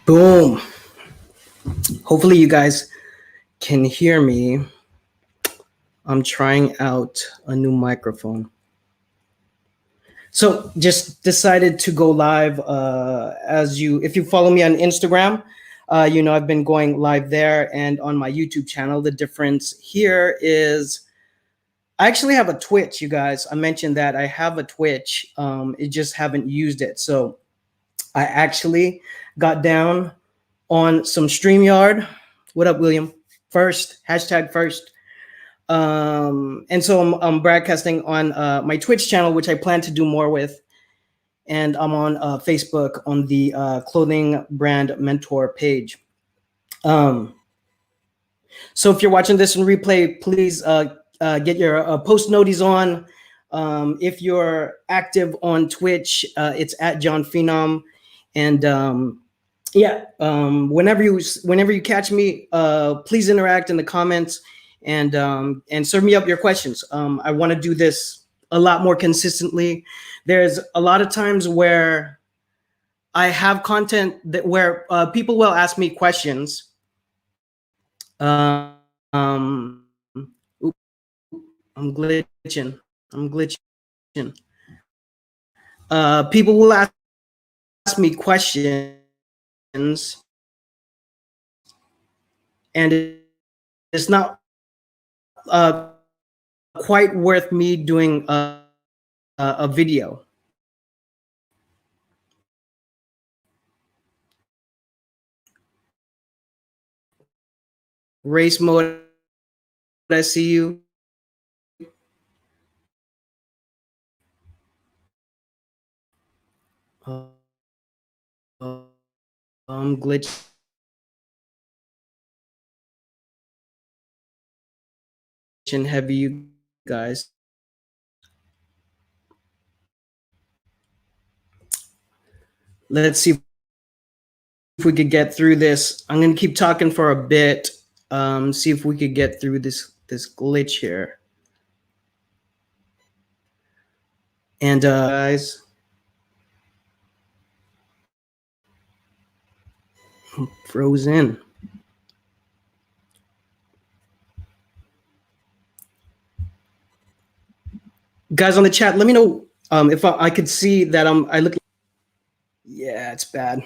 Boom. Hopefully you guys can hear me. I'm trying out a new microphone. So just decided to go live if you follow me on Instagram, I've been going live there and on my YouTube channel. The difference here is I actually have a Twitch, you guys. I mentioned that I have a Twitch. It just haven't used it. So I actually got down on some StreamYard. What up, William? First, hashtag first. And so I'm broadcasting on my Twitch channel, which I plan to do more with. And I'm on Facebook on the Clothing Brand Mentor page. So if you're watching this in replay, please get your post noties on. If you're active on Twitch, it's at John Phenom. And whenever you catch me, please interact in the comments and serve me up your questions. I want to do this a lot more consistently. There's a lot of times where I have content where people will ask me questions. I'm glitching. People will ask me questions, and it's not quite worth me doing a video. Race mode, I see you. I'm glitching heavy, you guys. Let's see if we could get through this. I'm gonna keep talking for a bit. See if we could get through this glitch here. And guys, I'm frozen. Guys on the chat, let me know if I could see that I look. Yeah, it's bad.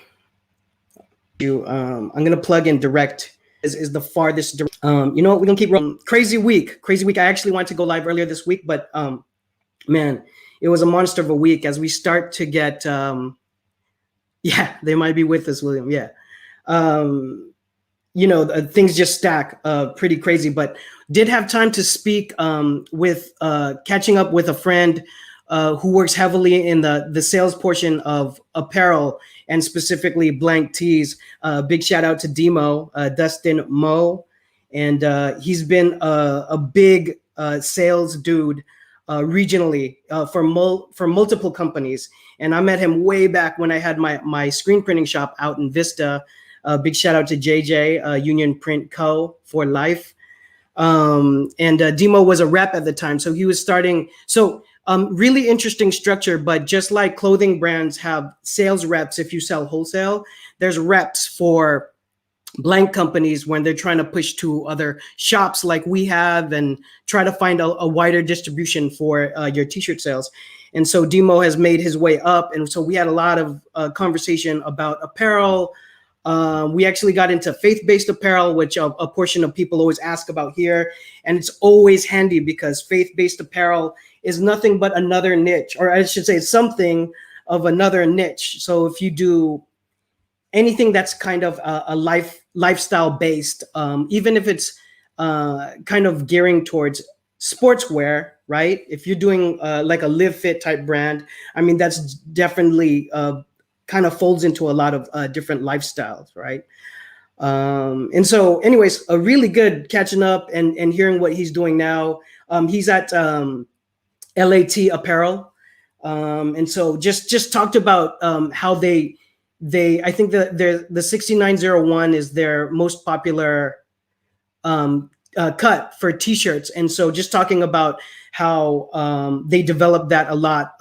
I'm gonna plug in direct. Is the farthest. You know what? We're gonna keep rolling. Crazy week. I actually wanted to go live earlier this week, but man, it was a monster of a week as we start to get. Yeah, they might be with us, William. Yeah. Things just stack pretty crazy, but did have time to speak with catching up with a friend who works heavily in the sales portion of apparel and specifically blank tees. Big shout out to Demo, Dustin Mo. And he's been a big sales dude regionally for multiple companies. And I met him way back when I had my screen printing shop out in Vista. Big shout out to JJ, Union Print Co. for life. And Demo was a rep at the time. So he was starting. So really interesting structure, but just like clothing brands have sales reps, if you sell wholesale, there's reps for blank companies when they're trying to push to other shops like we have and try to find a wider distribution for your t-shirt sales. And so Demo has made his way up. And so we had a lot of conversation about apparel. We actually got into faith-based apparel, which a portion of people always ask about here. And it's always handy because faith-based apparel is nothing but another niche, or I should say something of another niche. So if you do anything that's kind of a lifestyle based, even if it's kind of gearing towards sportswear, right? If you're doing like a Live Fit type brand, I mean, that's definitely kind of folds into a lot of different lifestyles, right? And so anyways, a really good catching up and hearing what he's doing now. He's at LAT Apparel. And so just talked about how I think the 6901 is their most popular cut for t-shirts. And so just talking about how they developed that a lot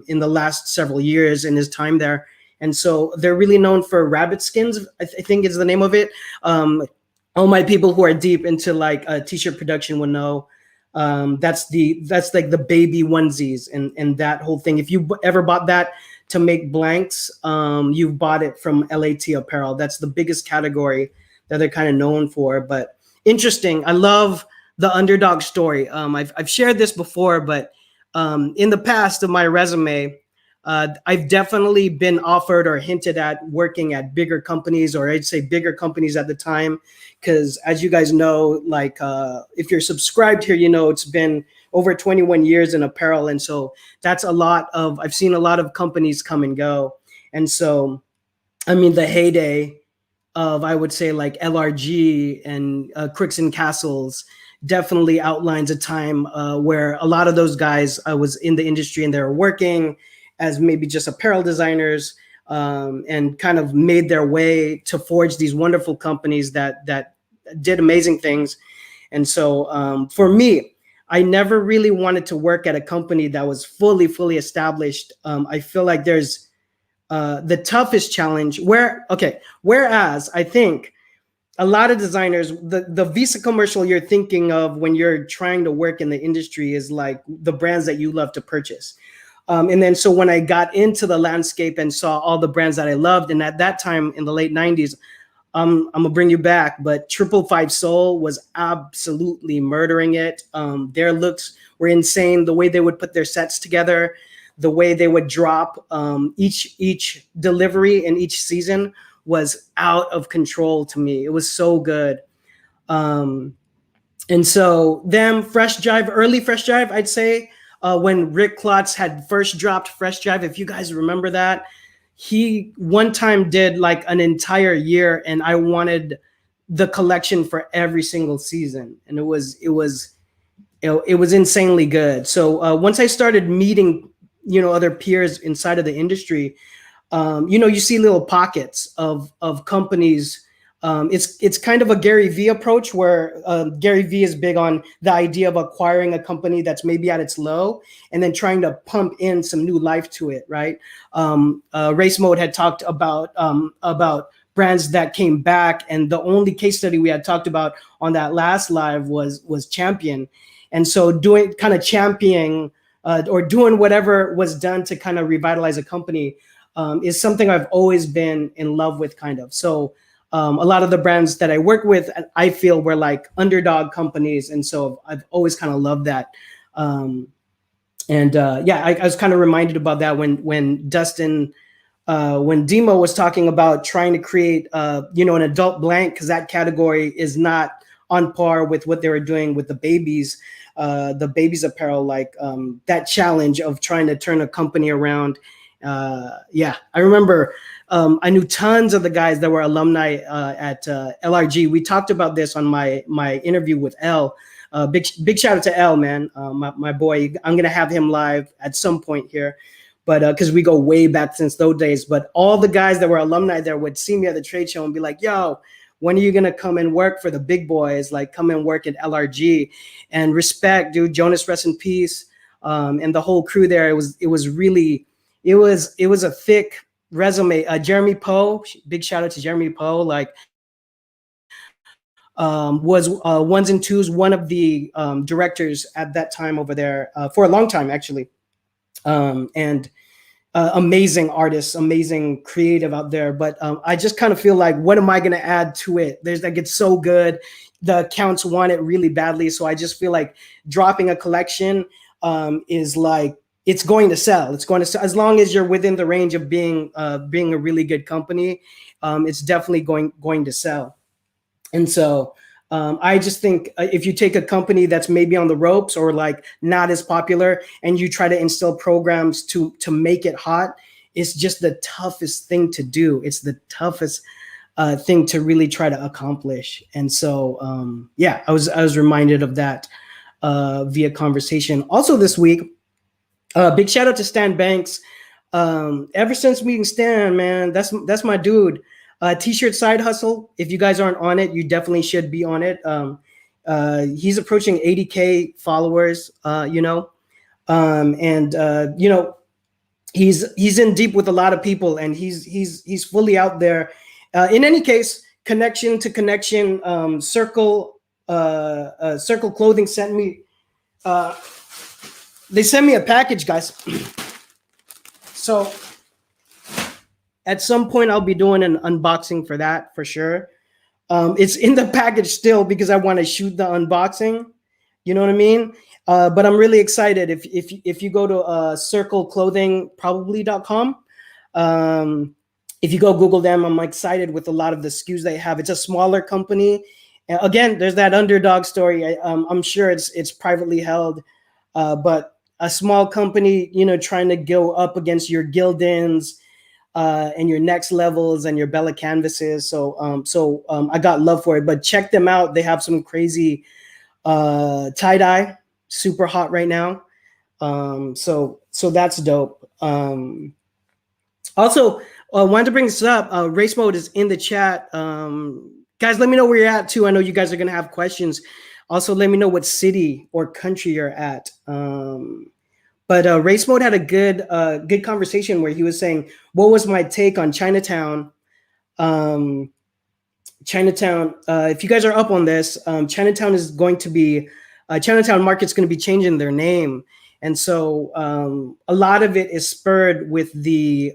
in the last several years in his time there. And so they're really known for rabbit skins, I think is the name of it. All my people who are deep into like t-shirt production will know. That's like the baby onesies and that whole thing. If you ever bought that to make blanks, you've bought it from LAT Apparel. That's the biggest category that they're kind of known for. But interesting. I love the underdog story. I've shared this before, but in the past of my resume, I've definitely been offered or hinted at working at bigger companies, or I'd say bigger companies at the time. Because as you guys know, like if you're subscribed here, you know, it's been over 21 years in apparel. And so that's a lot of, I've seen a lot of companies come and go. And so, I mean, the heyday of, I would say like LRG and Crooks and Castles definitely outlines a time where a lot of those guys was in the industry and they were working as maybe just apparel designers, and kind of made their way to forge these wonderful companies that did amazing things. And so for me, I never really wanted to work at a company that was fully established. I feel like there's the toughest challenge whereas I think a lot of designers, the Visa commercial you're thinking of when you're trying to work in the industry is like the brands that you love to purchase. And then so when I got into the landscape and saw all the brands that I loved, and at that time in the late 90s, I'm gonna bring you back, but 555 Soul was absolutely murdering it. Their looks were insane. The way they would put their sets together, the way they would drop each delivery in each season was out of control to me. It was so good. And so them, Fresh Jive, early Fresh Jive, I'd say, when Rick Klotz had first dropped Fresh Jive, if you guys remember that, he one time did like an entire year, and I wanted the collection for every single season, and it was insanely good. So once I started meeting, you know, other peers inside of the industry, you know, you see little pockets of companies. It's kind of a Gary Vee approach where Gary Vee is big on the idea of acquiring a company that's maybe at its low and then trying to pump in some new life to it, right? Race Mode had talked about brands that came back, and the only case study we had talked about on that last live was Champion. And so doing kind of championing or doing whatever was done to kind of revitalize a company is something I've always been in love with, kind of. So a lot of the brands that I work with, I feel were like underdog companies. And so I've always kind of loved that. Yeah, I was kind of reminded about that when Dustin, when Demo was talking about trying to create, you know, an adult blank, because that category is not on par with what they were doing with the babies apparel, like that challenge of trying to turn a company around. Yeah, I remember I knew tons of the guys that were alumni at LRG. We talked about this on my interview with L. Big shout out to L, man, my boy. I'm gonna have him live at some point here, but because we go way back since those days. But all the guys that were alumni there would see me at the trade show and be like, "Yo, when are you gonna come and work for the big boys? Like, come and work at LRG." And respect, dude. Jonas, rest in peace, and the whole crew there. It was a thick resume. Jeremy Poe, big shout out to Jeremy Poe, like was Ones and Twos, one of the directors at that time over there for a long time, actually. And amazing artists, amazing creative out there. But I just kind of feel like, what am I going to add to it? There's like, it's so good. The accounts want it really badly. So I just feel like dropping a collection is like, it's going to sell. It's going to sell as long as you're within the range of being a really good company. It's definitely going to sell. And so I just think if you take a company that's maybe on the ropes or like not as popular, and you try to instill programs to make it hot, it's just the toughest thing to do. It's the toughest thing to really try to accomplish. And so yeah, I was reminded of that via conversation. Also this week. Big shout out to Stan Banks. Ever since meeting Stan, man, that's my dude. T-shirt side hustle. If you guys aren't on it, you definitely should be on it. He's approaching 80K followers, you know, and you know, he's in deep with a lot of people, and he's fully out there. In any case, connection to connection, Circle Clothing sent me. They sent me a package, guys. So at some point, I'll be doing an unboxing for that for sure. It's in the package still because I want to shoot the unboxing. You know what I mean? But I'm really excited. If you go to circleclothing.com, if you go Google them, I'm excited with a lot of the SKUs they have. It's a smaller company. Again, there's that underdog story. I'm sure it's privately held, but a small company, you know, trying to go up against your Gildans and your Next Levels and your Bella Canvases. So I got love for it. But check them out. They have some crazy tie-dye, super hot right now. So that's dope. Also, wanted to bring this up. Race Mode is in the chat. Guys, let me know where you're at too. I know you guys are gonna have questions. Also, let me know what city or country you're at. But Race Mode had a good conversation where he was saying, what was my take on Chinatown? Chinatown, if you guys are up on this, Chinatown is going to be, Chinatown Market's going to be changing their name. And so a lot of it is spurred with the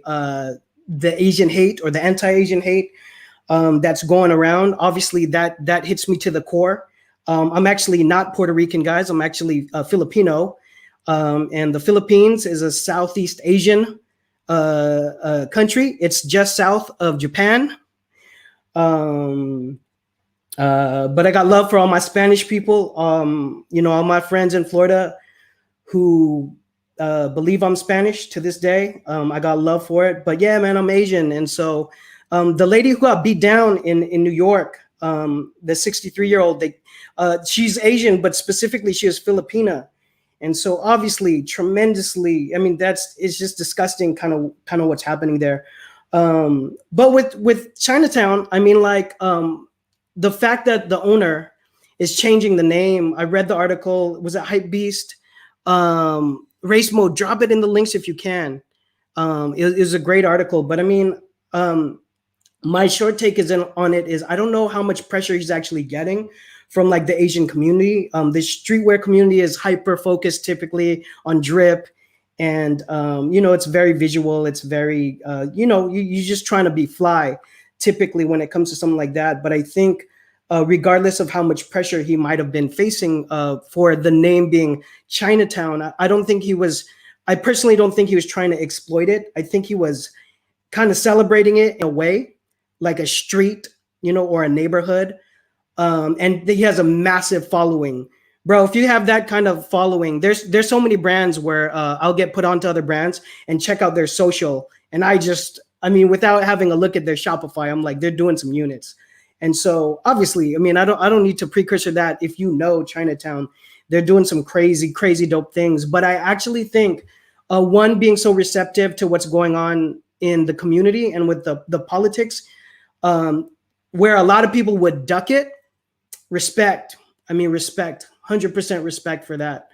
Asian hate or the anti-Asian hate that's going around. Obviously, that hits me to the core. I'm actually not Puerto Rican, guys. I'm actually Filipino. And the Philippines is a Southeast Asian country. It's just south of Japan. But I got love for all my Spanish people. You know, all my friends in Florida who believe I'm Spanish to this day. I got love for it. But yeah, man, I'm Asian. And so the lady who got beat down in New York, the 63-year-old, she's Asian, but specifically she is Filipina. And so obviously tremendously, I mean, it's just disgusting kind of what's happening there. But with Chinatown, I mean, like the fact that the owner is changing the name. I read the article. Was it Hype Beast? Race Mode, drop it in the links if you can. It was a great article. But I mean, my short take on it is I don't know how much pressure he's actually getting from like the Asian community. The streetwear community is hyper focused typically on drip, and you know, it's very visual. It's very you know, you're just trying to be fly typically when it comes to something like that. But I think regardless of how much pressure he might have been facing for the name being Chinatown, I personally don't think he was trying to exploit it. I think he was kind of celebrating it in a way, like a street, you know, or a neighborhood. And he has a massive following, bro. If you have that kind of following, there's so many brands where I'll get put onto other brands and check out their social, and I mean, without having a look at their Shopify, I'm like, they're doing some units. And so obviously, I mean, I don't need to precursor that. If you know Chinatown, they're doing some crazy dope things. But I actually think one, being so receptive to what's going on in the community and with the politics, where a lot of people would duck it. Respect. I mean, respect, 100% respect for that.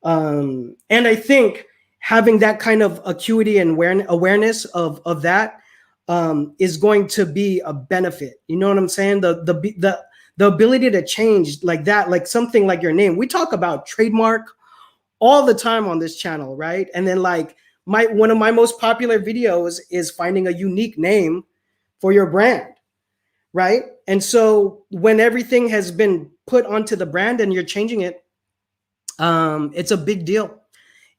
And I think having that kind of acuity and awareness of that is going to be a benefit. You know what I'm saying? The ability to change like that, like something like your name. We talk about trademark all the time on this channel, right? And then like one of my most popular videos is finding a unique name for your brand. Right. And so when everything has been put onto the brand and you're changing it, it's a big deal.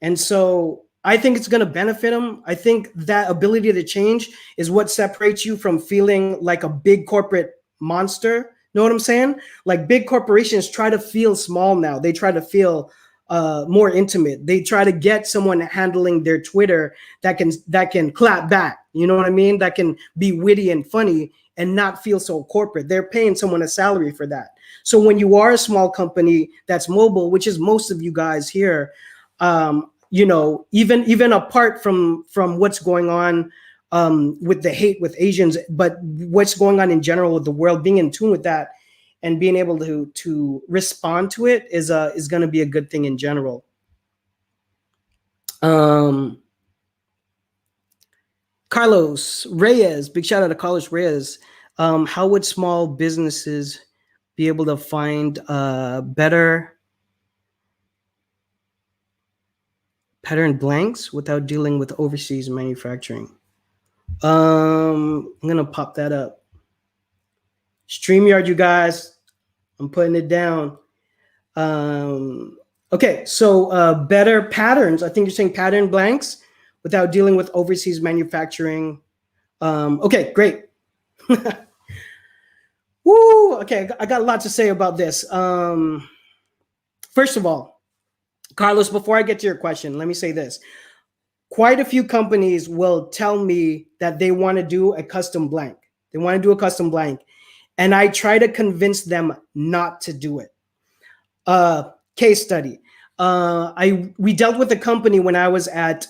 And so I think it's going to benefit them. I think that ability to change is what separates you from feeling like a big corporate monster. Know what I'm saying? Like big corporations try to feel small now. They try to feel more intimate. They try to get someone handling their Twitter that can clap back. You know what I mean? That can be witty and funny and not feel so corporate. They're paying someone a salary for that. So when you are a small company that's mobile, which is most of you guys here, you know, even apart from what's going on with the hate with Asians, but what's going on in general with the world, being in tune with that and being able to respond to it is going to be a good thing in general. Carlos Reyes, big shout out to Carlos Reyes. How would small businesses be able to find better pattern blanks without dealing with overseas manufacturing? I'm gonna pop that up. StreamYard, you guys. I'm putting it down. Okay, so better patterns. I think you're saying pattern blanks without dealing with overseas manufacturing. Okay, great. Woo! Okay, I got a lot to say about this. First of all, Carlos, before I get to your question, let me say this. Quite a few companies will tell me that they want to do a custom blank. They want to do a custom blank. And I try to convince them not to do it. Case study. We dealt with a company when I was at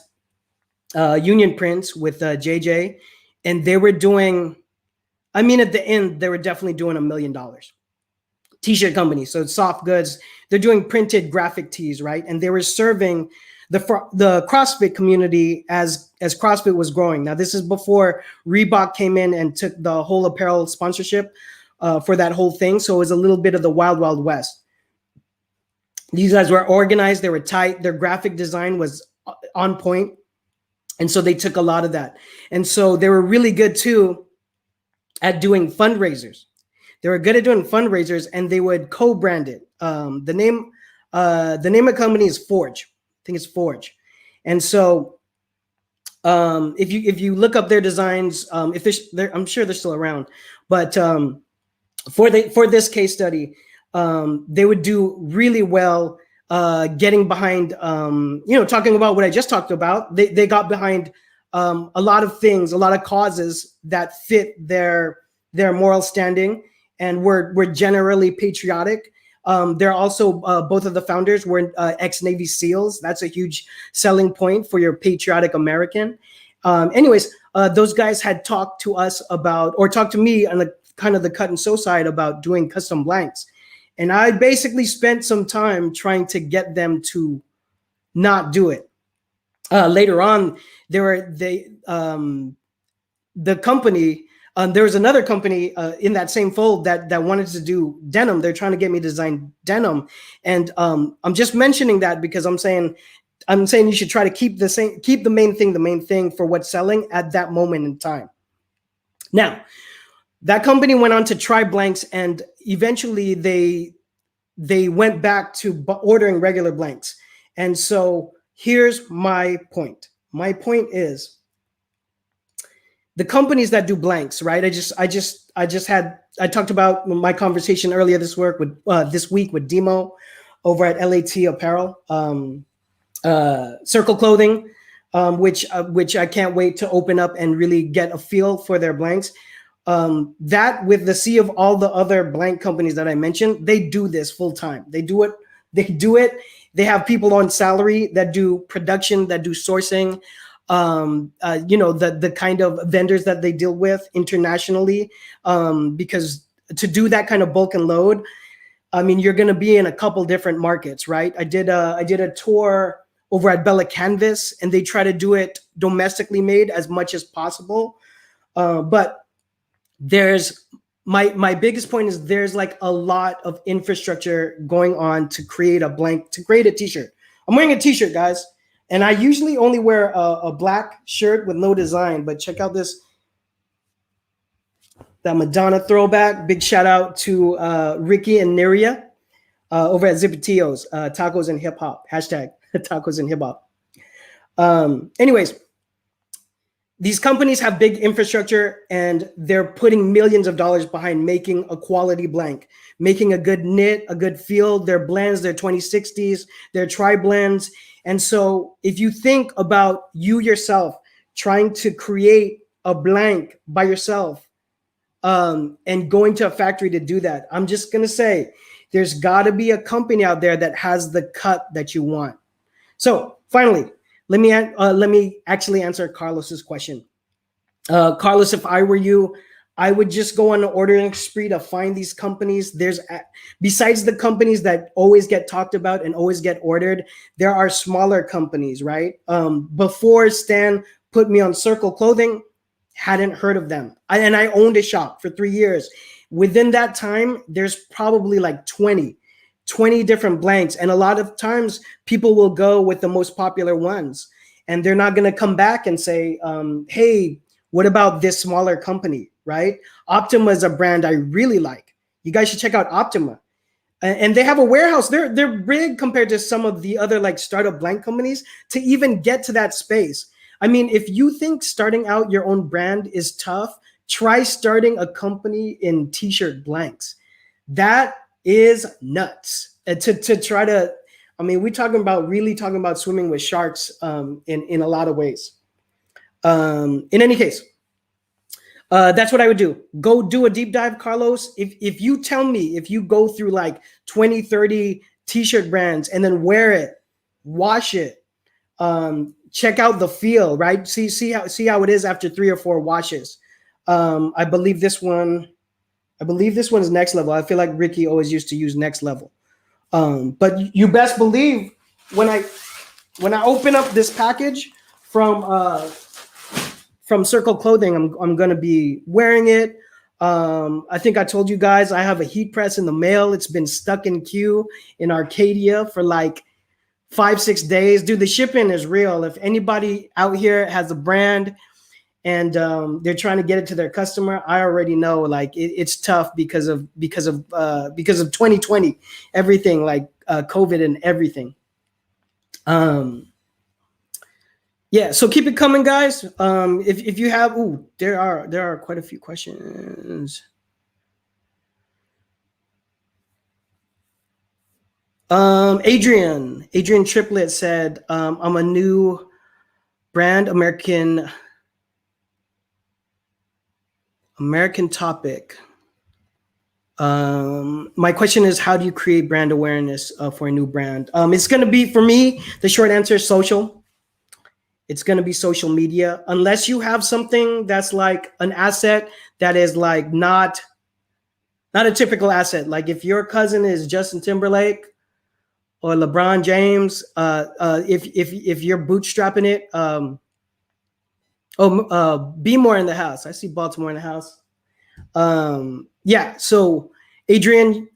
Union Prints with JJ, and they were doing, I mean, at the end, they were definitely doing $1 million. T-shirt company, so it's soft goods. They're doing printed graphic tees, right? And they were serving the CrossFit community as CrossFit was growing. Now, this is before Reebok came in and took the whole apparel sponsorship for that whole thing. So it was a little bit of the wild, wild west. These guys were organized. They were tight. Their graphic design was on point. And so they took a lot of that. And so they were really good too at doing fundraisers. They were good at doing fundraisers, and they would co-brand it. The name of the company is Forge. I think it's Forge. And so if you look up their designs, I'm sure they're still around. But for this case study, they would do really well getting behind, talking about what I just talked about. They got behind a lot of things, a lot of causes that fit their moral standing, and were generally patriotic. They're also, both of the founders were ex-Navy SEALs. That's a huge selling point for your patriotic American. Anyways, those guys had talked to us about, or talked to me on the kind of the cut and sew side about doing custom blanks. And I basically spent some time trying to get them to not do it. Later on, the company, there was another company in that same fold that wanted to do denim. They're trying to get me to design denim. And I'm just mentioning that because I'm saying you should try to keep the main thing for what's selling at that moment in time. Now, that company went on to try blanks, and eventually they went back to ordering regular blanks. And so here's my point. My point is, the companies that do blanks, right? I talked about my conversation earlier this week with Demo over at LAT Apparel, Circle Clothing, which I can't wait to open up and really get a feel for their blanks. That with the sea of all the other blank companies that I mentioned, they do this full time. They do it. They have people on salary that do production, that do sourcing. The kind of vendors that they deal with internationally, because to do that kind of bulk and load, I mean, you're going to be in a couple different markets, right? I did a tour over at Bella Canvas, and they try to do it domestically made as much as possible. But there's my biggest point is there's like a lot of infrastructure going on to create a t-shirt. I'm wearing a t-shirt, guys. And I usually only wear a black shirt with no design, but check out that Madonna throwback. Big shout out to Ricky and Neria over at Zipatillos, Tacos and Hip Hop, hashtag Tacos and Hip Hop. Anyways, these companies have big infrastructure, and they're putting millions of dollars behind making a quality blank, making a good knit, a good feel, their blends, their 2060s, their tri-blends. And so if you think about you yourself trying to create a blank by yourself and going to a factory to do that, I'm just going to say there's got to be a company out there that has the cut that you want. So finally, let me actually answer Carlos's question. Carlos, if I were you, I would just go on an ordering spree to find these companies. Besides the companies that always get talked about and always get ordered, there are smaller companies, right? Before Stan put me on Circle Clothing, hadn't heard of them. And I owned a shop for 3 years. Within that time, there's probably like 20 different blanks. And a lot of times people will go with the most popular ones, and they're not going to come back and say, hey, what about this smaller company, right? Optima is a brand I really like. You guys should check out Optima. And they have a warehouse. They're big compared to some of the other like startup blank companies to even get to that space. I mean, if you think starting out your own brand is tough, try starting a company in t-shirt blanks. That is nuts. To try to, I mean, we're really talking about swimming with sharks in a lot of ways. In any case, that's what I would do. Go do a deep dive, Carlos. If you tell me, if you go through like 20, 30 t-shirt brands and then wear it, wash it, check out the feel, right? See how it is after 3 or 4 washes. I believe this one is Next Level. I feel like Ricky always used to use Next Level. But you best believe when I open up this package from Circle Clothing, I'm gonna be wearing it. I think I told you guys I have a heat press in the mail. It's been stuck in queue in Arcadia for like 5-6 days. Dude, the shipping is real. If anybody out here has a brand and they're trying to get it to their customer, I already know like it's tough because of 2020, everything like COVID and everything. Yeah, so keep it coming, guys. If you have, there are quite a few questions. Adrian Triplet said, I'm a new brand, American topic. My question is, how do you create brand awareness for a new brand? It's going to be, for me, the short answer is social. It's going to be social media. Unless you have something that's like an asset that is like not a typical asset. Like if your cousin is Justin Timberlake or LeBron James, if you're bootstrapping it, be more in the house. I see Baltimore in the house. Yeah. So Adrian,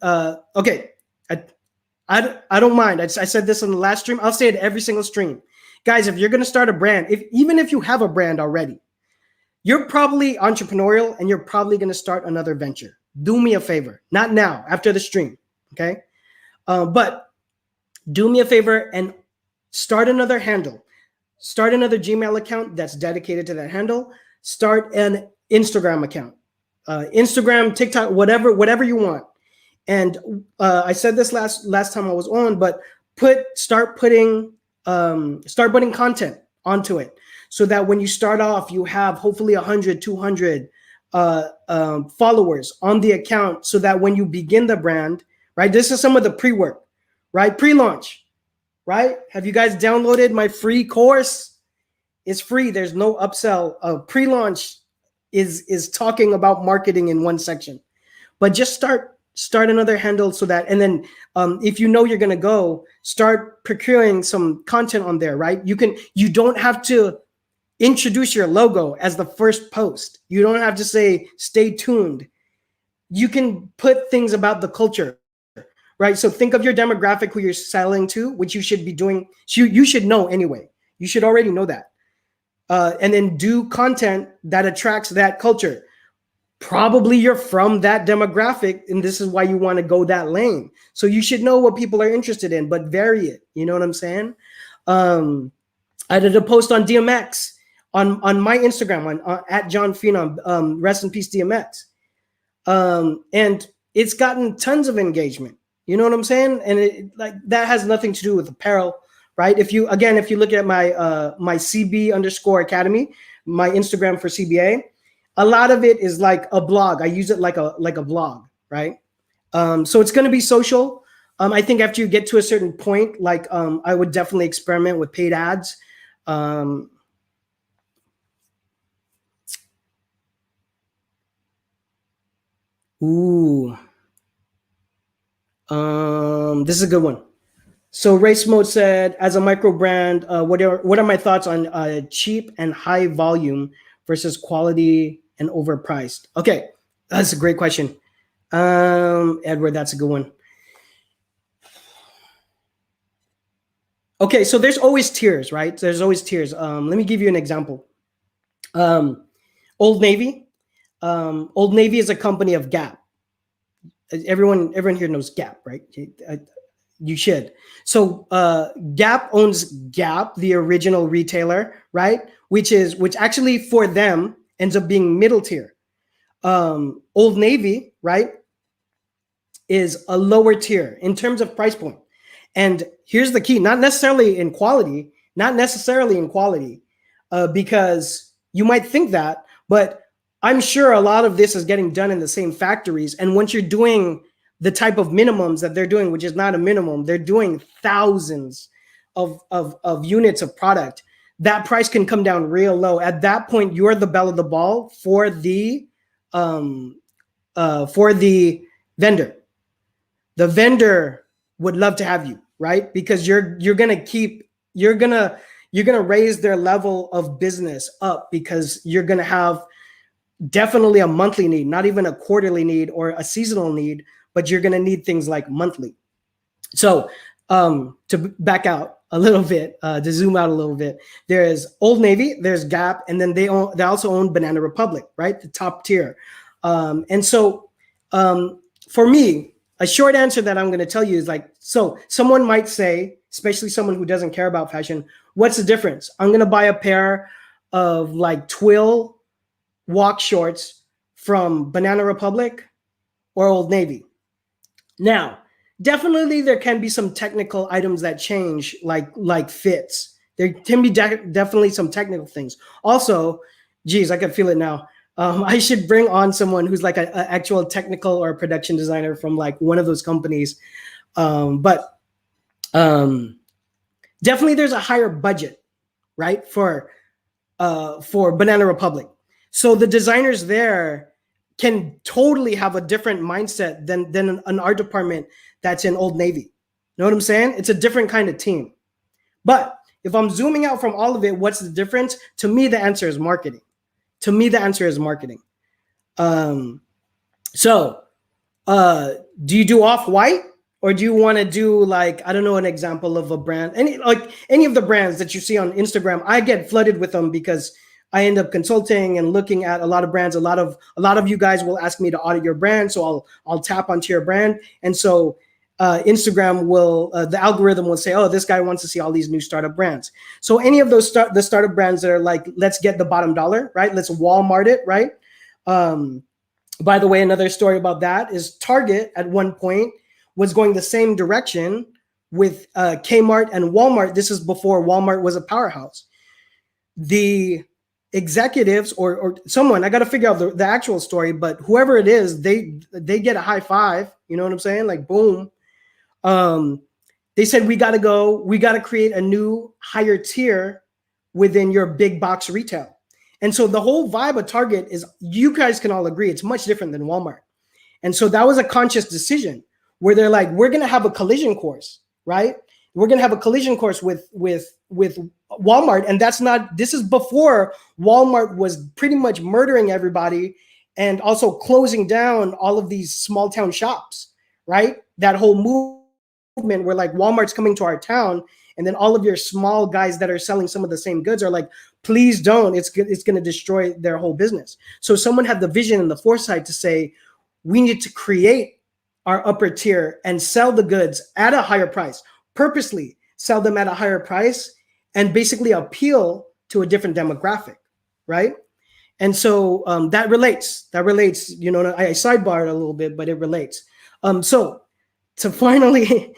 okay. I don't mind. I said this on the last stream. I'll say it every single stream. Guys, if you're going to start a brand, even if you have a brand already, you're probably entrepreneurial and you're probably going to start another venture. Do me a favor, not now, after the stream, okay? But do me a favor and start another handle. Start another Gmail account that's dedicated to that handle. Start an Instagram account, Instagram, TikTok, whatever you want. And I said this last time I was on, but start putting content onto it so that when you start off, you have hopefully 100, 200 followers on the account, so that when you begin the brand, right? This is some of the pre-work, right? Pre-launch, right? Have you guys downloaded my free course? It's free. There's no upsell. Pre-launch is talking about marketing in one section, but just start another handle so that, and then if you know you're going to go, start procuring some content on there, right? You don't have to introduce your logo as the first post. You don't have to say, stay tuned. You can put things about the culture, right? So think of your demographic, who you're selling to, which you should be doing. You should know anyway. You should already know that. And then do content that attracts that culture. Probably you're from that demographic, and this is why you want to go that lane. So you should know what people are interested in, but vary it. You know what I'm saying? I did a post on DMX on my Instagram at John Phenom, rest in peace DMX, and it's gotten tons of engagement. You know what I'm saying? And that has nothing to do with apparel, right? If you look at my CB_Academy, my Instagram for CBA. A lot of it is like a blog. I use it like a blog, right? So it's going to be social. I think after you get to a certain point, like I would definitely experiment with paid ads. This is a good one. So Race Mode said, as a micro brand, what are my thoughts on cheap and high volume versus quality and overpriced? Okay, that's a great question. Edward, that's a good one. Okay, so there's always tiers, right? There's always tiers. Let me give you an example. Old Navy. Old Navy is a company of Gap. Everyone here knows Gap, right? You should. So Gap owns Gap, the original retailer, right? Which actually for them ends up being middle tier. Old Navy, right, is a lower tier in terms of price point. And here's the key: not necessarily in quality, because you might think that, but I'm sure a lot of this is getting done in the same factories. And once you're doing the type of minimums that they're doing, which is not a minimum, they're doing thousands of units of product, that price can come down real low. At that point, you're the belle of the ball for the vendor. The vendor would love to have you, right? Because you're gonna raise their level of business up, because you're gonna have definitely a monthly need, not even a quarterly need or a seasonal need, but you're gonna need things like monthly. So to back out a little bit, to zoom out a little bit, there is Old Navy, there's Gap, and then they also own Banana Republic, right? The top tier. And so for me, a short answer that I'm going to tell you is like, so someone might say, especially someone who doesn't care about fashion, what's the difference? I'm going to buy a pair of like twill walk shorts from Banana Republic or Old Navy. Now, definitely there can be some technical items that change, like fits. There can be definitely some technical things. Also, geez, I can feel it now. I should bring on someone who's like an actual technical or production designer from like one of those companies. But definitely there's a higher budget, right, for Banana Republic. So the designers there can totally have a different mindset than an art department that's in Old Navy. You know what I'm saying? It's a different kind of team. But if I'm zooming out from all of it, what's the difference? To me, the answer is marketing. So do you do Off-White, or do you want to do like, I don't know, an example of a brand, any of the brands that you see on Instagram? I get flooded with them because I end up consulting and looking at a lot of brands. A lot of you guys will ask me to audit your brand, so I'll tap onto your brand, and so Instagram will, the algorithm will say, oh, this guy wants to see all these new startup brands. So any of those the startup brands that are like, let's get the bottom dollar, right? Let's Walmart it, right? By the way, another story about that is Target at one point was going the same direction with Kmart and Walmart. This is before Walmart was a powerhouse. The executives or someone, I got to figure out the actual story, but whoever it is, they get a high five. You know what I'm saying? Like, boom. They said, we got to create a new higher tier within your big box retail. And so the whole vibe of Target is, you guys can all agree, it's much different than Walmart. And so that was a conscious decision where they're like, we're going to have a collision course, right? We're going to have a collision course with Walmart. And this is before Walmart was pretty much murdering everybody and also closing down all of these small town shops, right? That whole movement where like, Walmart's coming to our town, and then all of your small guys that are selling some of the same goods are like, please don't, it's going to destroy their whole business. So someone had the vision and the foresight to say, we need to create our upper tier and sell the goods at a higher price, purposely sell them at a higher price, and basically appeal to a different demographic, right? And so that relates, you know, I sidebarred a little bit, but it relates. So to finally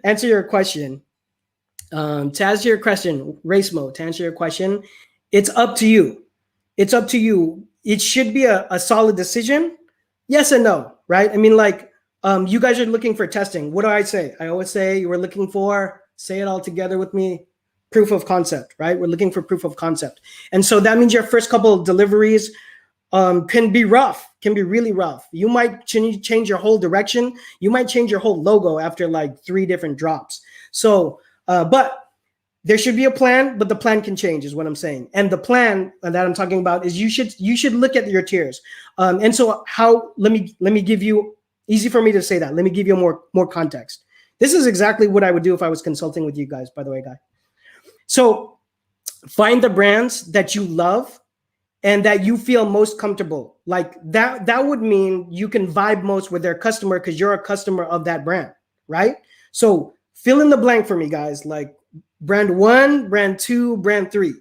answer your question, race mode, to answer your question, it's up to you. It should be a solid decision. Yes and no, right? I mean, like, you guys are looking for testing. What do I say? I always say you were looking for, say it all together with me, proof of concept, right? We're looking for proof of concept. And so that means your first couple of deliveries can be really rough. You might change your whole direction. You might change your whole logo after like 3 different drops. So, but There should be a plan, but the plan can change, is what I'm saying. And the plan that I'm talking about is you should look at your tiers. And so how? Let me give you, easy for me to say that. Let me give you more context. This is exactly what I would do if I was consulting with you guys, by the way, guy. So find the brands that you love and that you feel most comfortable. Like that would mean you can vibe most with their customer because you're a customer of that brand, right? So fill in the blank for me, guys. Like brand 1, brand 2, brand 3,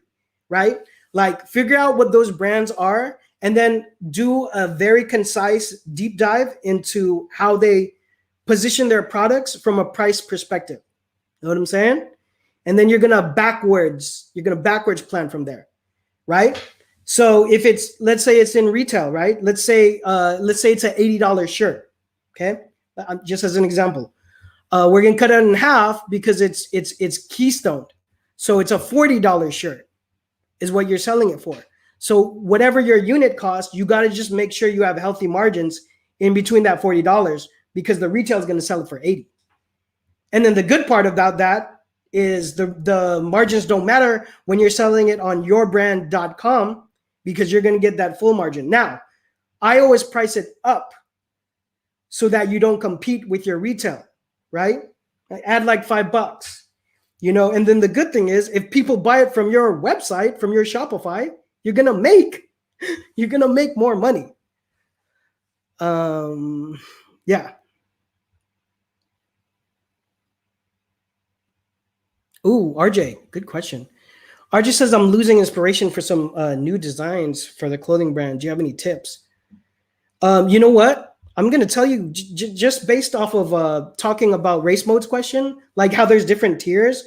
right? Like figure out what those brands are and then do a very concise deep dive into how they position their products from a price perspective. You know what I'm saying? And then you're gonna backwards plan from there, right? So if it's, let's say it's in retail, right? Let's say it's an $80 shirt, okay? Just as an example. We're gonna cut it in half because it's keystoned. So it's a $40 shirt is what you're selling it for. So whatever your unit cost, you gotta just make sure you have healthy margins in between that $40 because the retail is gonna sell it for $80. And then the good part about that is the margins don't matter when you're selling it on yourbrand.com because you're gonna get that full margin. Now, I always price it up so that you don't compete with your retail, right? I add like $5, and then the good thing is if people buy it from your website, from your Shopify, you're gonna make more money. Yeah. Ooh, RJ, good question. RJ says, I'm losing inspiration for some new designs for the clothing brand. Do you have any tips? You know what? I'm going to tell you just based off of talking about race mode's question, like how there's different tiers.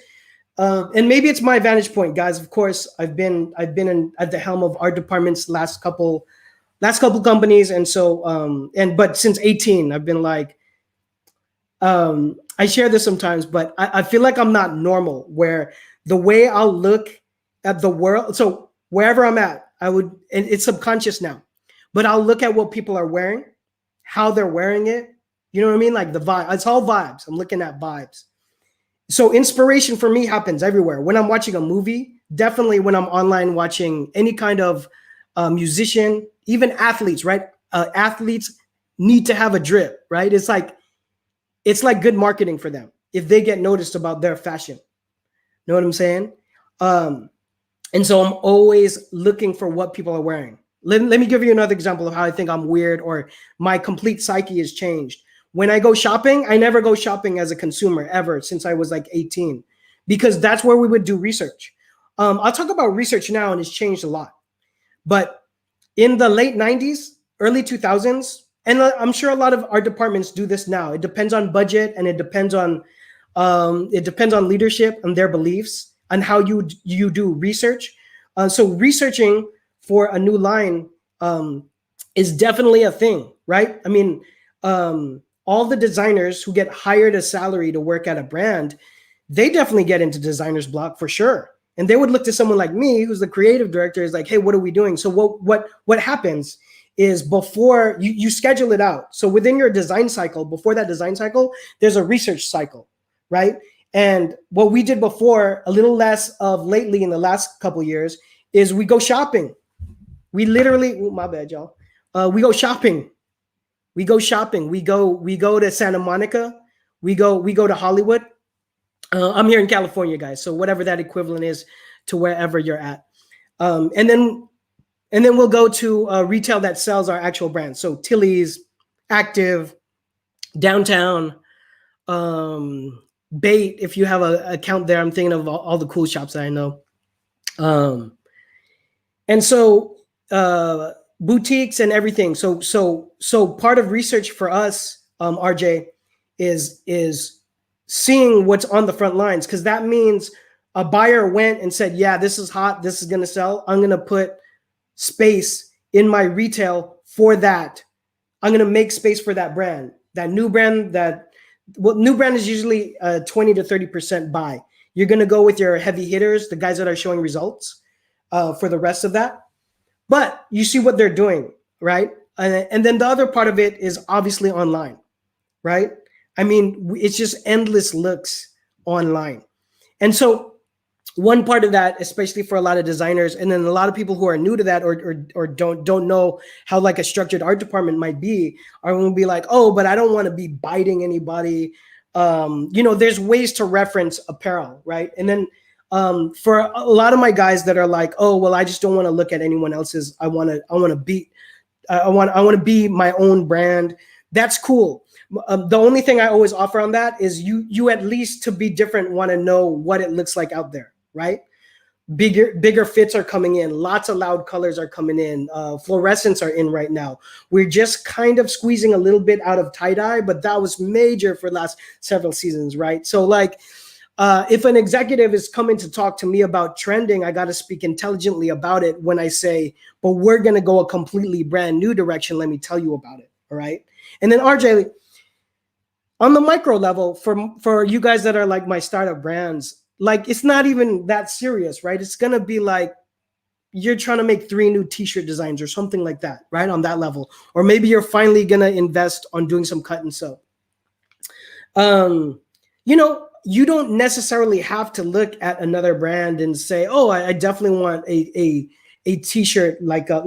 And maybe it's my vantage point, guys. Of course, I've been at the helm of art departments last couple companies. And so, but since 18, I've been like, I share this sometimes, but I feel like I'm not normal where the way I'll look at the world. So wherever I'm at, and it's subconscious now, but I'll look at what people are wearing, how they're wearing it. You know what I mean? Like the vibe, it's all vibes. I'm looking at vibes. So inspiration for me happens everywhere. When I'm watching a movie, definitely when I'm online watching any kind of musician, even athletes, right? Athletes need to have a drip, right? It's like good marketing for them if they get noticed about their fashion. Know what I'm saying? And so I'm always looking for what people are wearing. Let me give you another example of how I think I'm weird or my complete psyche has changed. When I go shopping, I never go shopping as a consumer ever since I was like 18 because that's where we would do research. I'll talk about research now and it's changed a lot. But in the late 90s, early 2000s, and I'm sure a lot of our departments do this now. It depends on budget and it depends on leadership and their beliefs and how you do research. So researching for a new line is definitely a thing, right? I mean, all the designers who get hired a salary to work at a brand, they definitely get into designer's block for sure. And they would look to someone like me, who's the creative director, is like, hey, what are we doing? So what happens is before you schedule it out. So within your design cycle, before that design cycle, there's a research cycle, right? And what we did before, a little less of lately in the last couple of years, is we go shopping. We literally, my bad, y'all. We go shopping. We go to Santa Monica. We go to Hollywood. I'm here in California, guys. So whatever that equivalent is to wherever you're at. And then we'll go to retail that sells our actual brands. So Tilly's, Active, Downtown, Bait. If you have an account there, I'm thinking of all the cool shops that I know. And so boutiques and everything. So part of research for us, RJ, is seeing what's on the front lines, because that means a buyer went and said, yeah, this is hot, this is going to sell. I'm going to put space in my retail for that. I'm going to make space for that brand, that new brand. New brand is usually 20 to 30% buy. You're going to go with your heavy hitters, the guys that are showing results for the rest of that. But you see what they're doing, right? And then the other part of it is obviously online, right? I mean, it's just endless looks online. And so one part of that, especially for a lot of designers, and then a lot of people who are new to that or don't know how like a structured art department might be, are going to be like, oh, but I don't want to be biting anybody. There's ways to reference apparel, right? And then for a lot of my guys that are like, oh, well, I just don't want to look at anyone else's. I want to be my own brand. That's cool. The only thing I always offer on that is you at least, to be different, want to know what it looks like out there, right? Bigger fits are coming in. Lots of loud colors are coming in. Fluorescents are in right now. We're just kind of squeezing a little bit out of tie-dye, but that was major for the last several seasons, right? So like, if an executive is coming to talk to me about trending, I got to speak intelligently about it when I say, but we're going to go a completely brand new direction. Let me tell you about it. All right. And then RJ, on the micro level, for you guys that are like my startup brands, like it's not even that serious, right? It's going to be like you're trying to make 3 new t-shirt designs or something like that, right? On that level. Or maybe you're finally going to invest on doing some cut and sew. You don't necessarily have to look at another brand and say, oh, I definitely want a t-shirt like a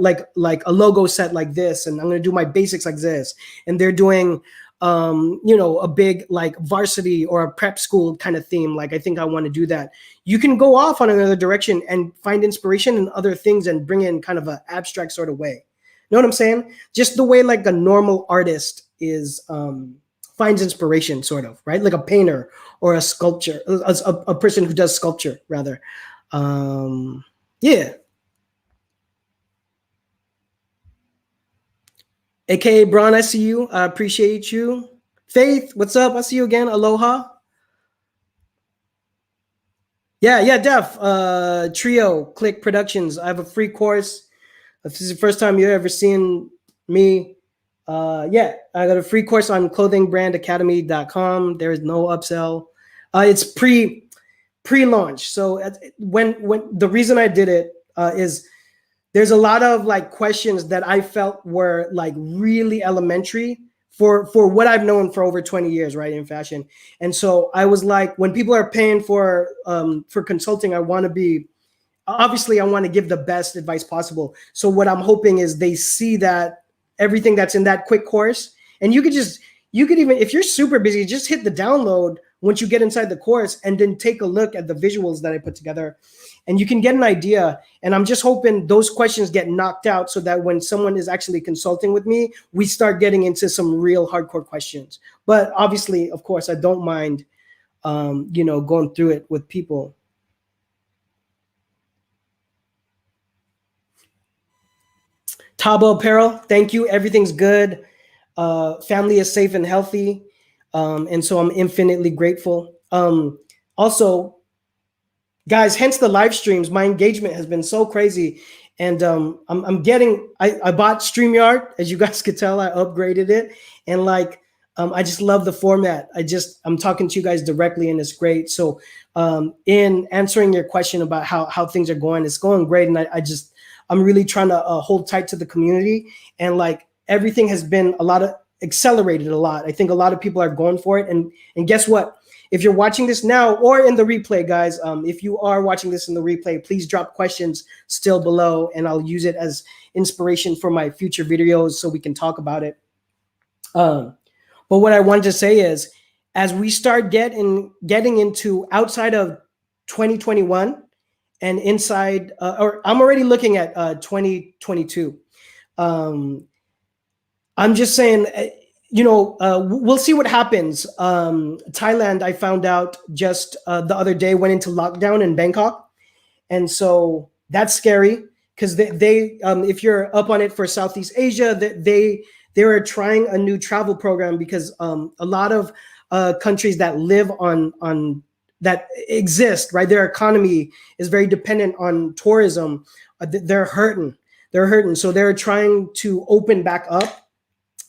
logo set like this, and I'm going to do my basics like this. And they're doing a big like varsity or a prep school kind of theme. Like, I think I want to do that. You can go off on another direction and find inspiration in other things and bring in kind of an abstract sort of way. You know what I'm saying? Just the way like a normal artist is finds inspiration, sort of, right? Like a painter or a sculpture, a person who does sculpture, rather. Yeah. AKA Braun, I see you. I appreciate you. Faith, what's up? I see you again. Aloha. Yeah, Def. Trio, Click Productions. I have a free course. If this is the first time you've ever seen me, I got a free course on clothingbrandacademy.com. There is no upsell. It's pre-launch. So when the reason I did it is there's a lot of like questions that I felt were like really elementary for what I've known for over 20 years, right, in fashion. And so I was like, when people are paying for consulting, I want to give the best advice possible. So what I'm hoping is they see that everything that's in that quick course, and you could even, if you're super busy, just hit the download once you get inside the course and then take a look at the visuals that I put together, and you can get an idea. And I'm just hoping those questions get knocked out so that when someone is actually consulting with me, we start getting into some real hardcore questions. But obviously, of course, I don't mind, going through it with people. Tabo Apparel, thank you. Everything's good. Family is safe and healthy. And so I'm infinitely grateful. Also, guys, hence the live streams, my engagement has been so crazy. And I bought StreamYard. As you guys could tell, I upgraded it. And I just love the format. I'm talking to you guys directly, and it's great. So in answering your question about how things are going, it's going great. And I'm really trying to hold tight to the community, and like everything has been accelerated a lot. I think a lot of people are going for it. And guess what? If you're watching this now or in the replay, guys, if you are watching this in the replay, please drop questions still below, and I'll use it as inspiration for my future videos so we can talk about it. But what I wanted to say is, as we start getting into outside of 2021 and inside, or I'm already looking at 2022. I'm just saying, we'll see what happens. Thailand, I found out just the other day, went into lockdown in Bangkok. And so that's scary because they if you're up on it for Southeast Asia, they are trying a new travel program because a lot of countries that live on that exist, right? Their economy is very dependent on tourism. They're hurting. So they're trying to open back up.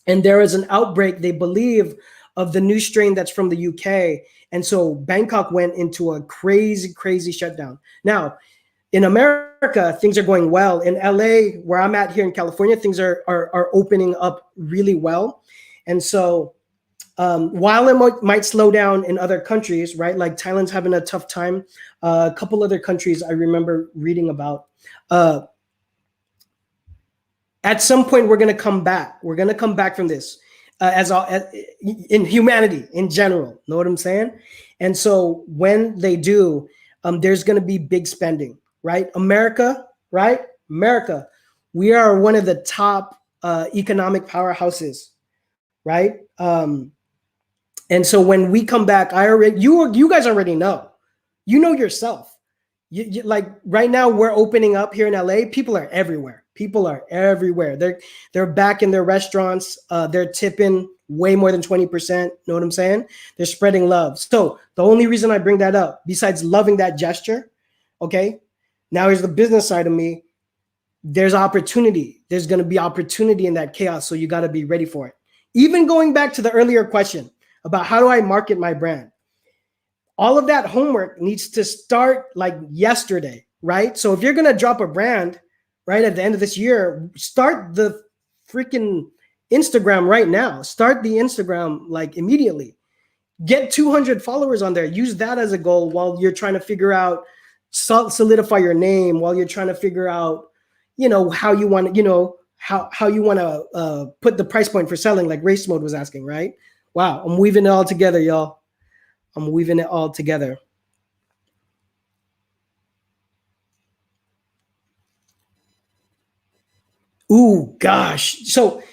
And there is an outbreak, they believe, of the new strain that's from the UK. And so Bangkok went into a crazy, crazy shutdown. Now, in America, things are going well. In LA, where I'm at here in California, things are opening up really well. And so While it might slow down in other countries, right? Like Thailand's having a tough time. A couple other countries I remember reading about. At some point, we're going to come back. We're going to come back from this in humanity in general. Know what I'm saying? And so when they do, there's going to be big spending, right? America, right? America, we are one of the top economic powerhouses, right? And so when we come back, you guys already know. You know yourself. Like right now, we're opening up here in LA. People are everywhere. People are everywhere. They're back in their restaurants. They're tipping way more than 20%. Know what I'm saying? They're spreading love. So the only reason I bring that up, besides loving that gesture, okay, now here's the business side of me. There's opportunity. There's going to be opportunity in that chaos. So you got to be ready for it. Even going back to the earlier question about how do I market my brand? All of that homework needs to start like yesterday, right? So if you're going to drop a brand right at the end of this year, start the freaking Instagram right now. Start the Instagram like immediately. Get 200 followers on there. Use that as a goal while you're trying to figure out, solidify your name, while you're trying to figure out, how you want to, how you want to put the price point for selling, like Race Mode was asking, right? Wow, I'm weaving it all together, y'all. I'm weaving it all together. Ooh, gosh. So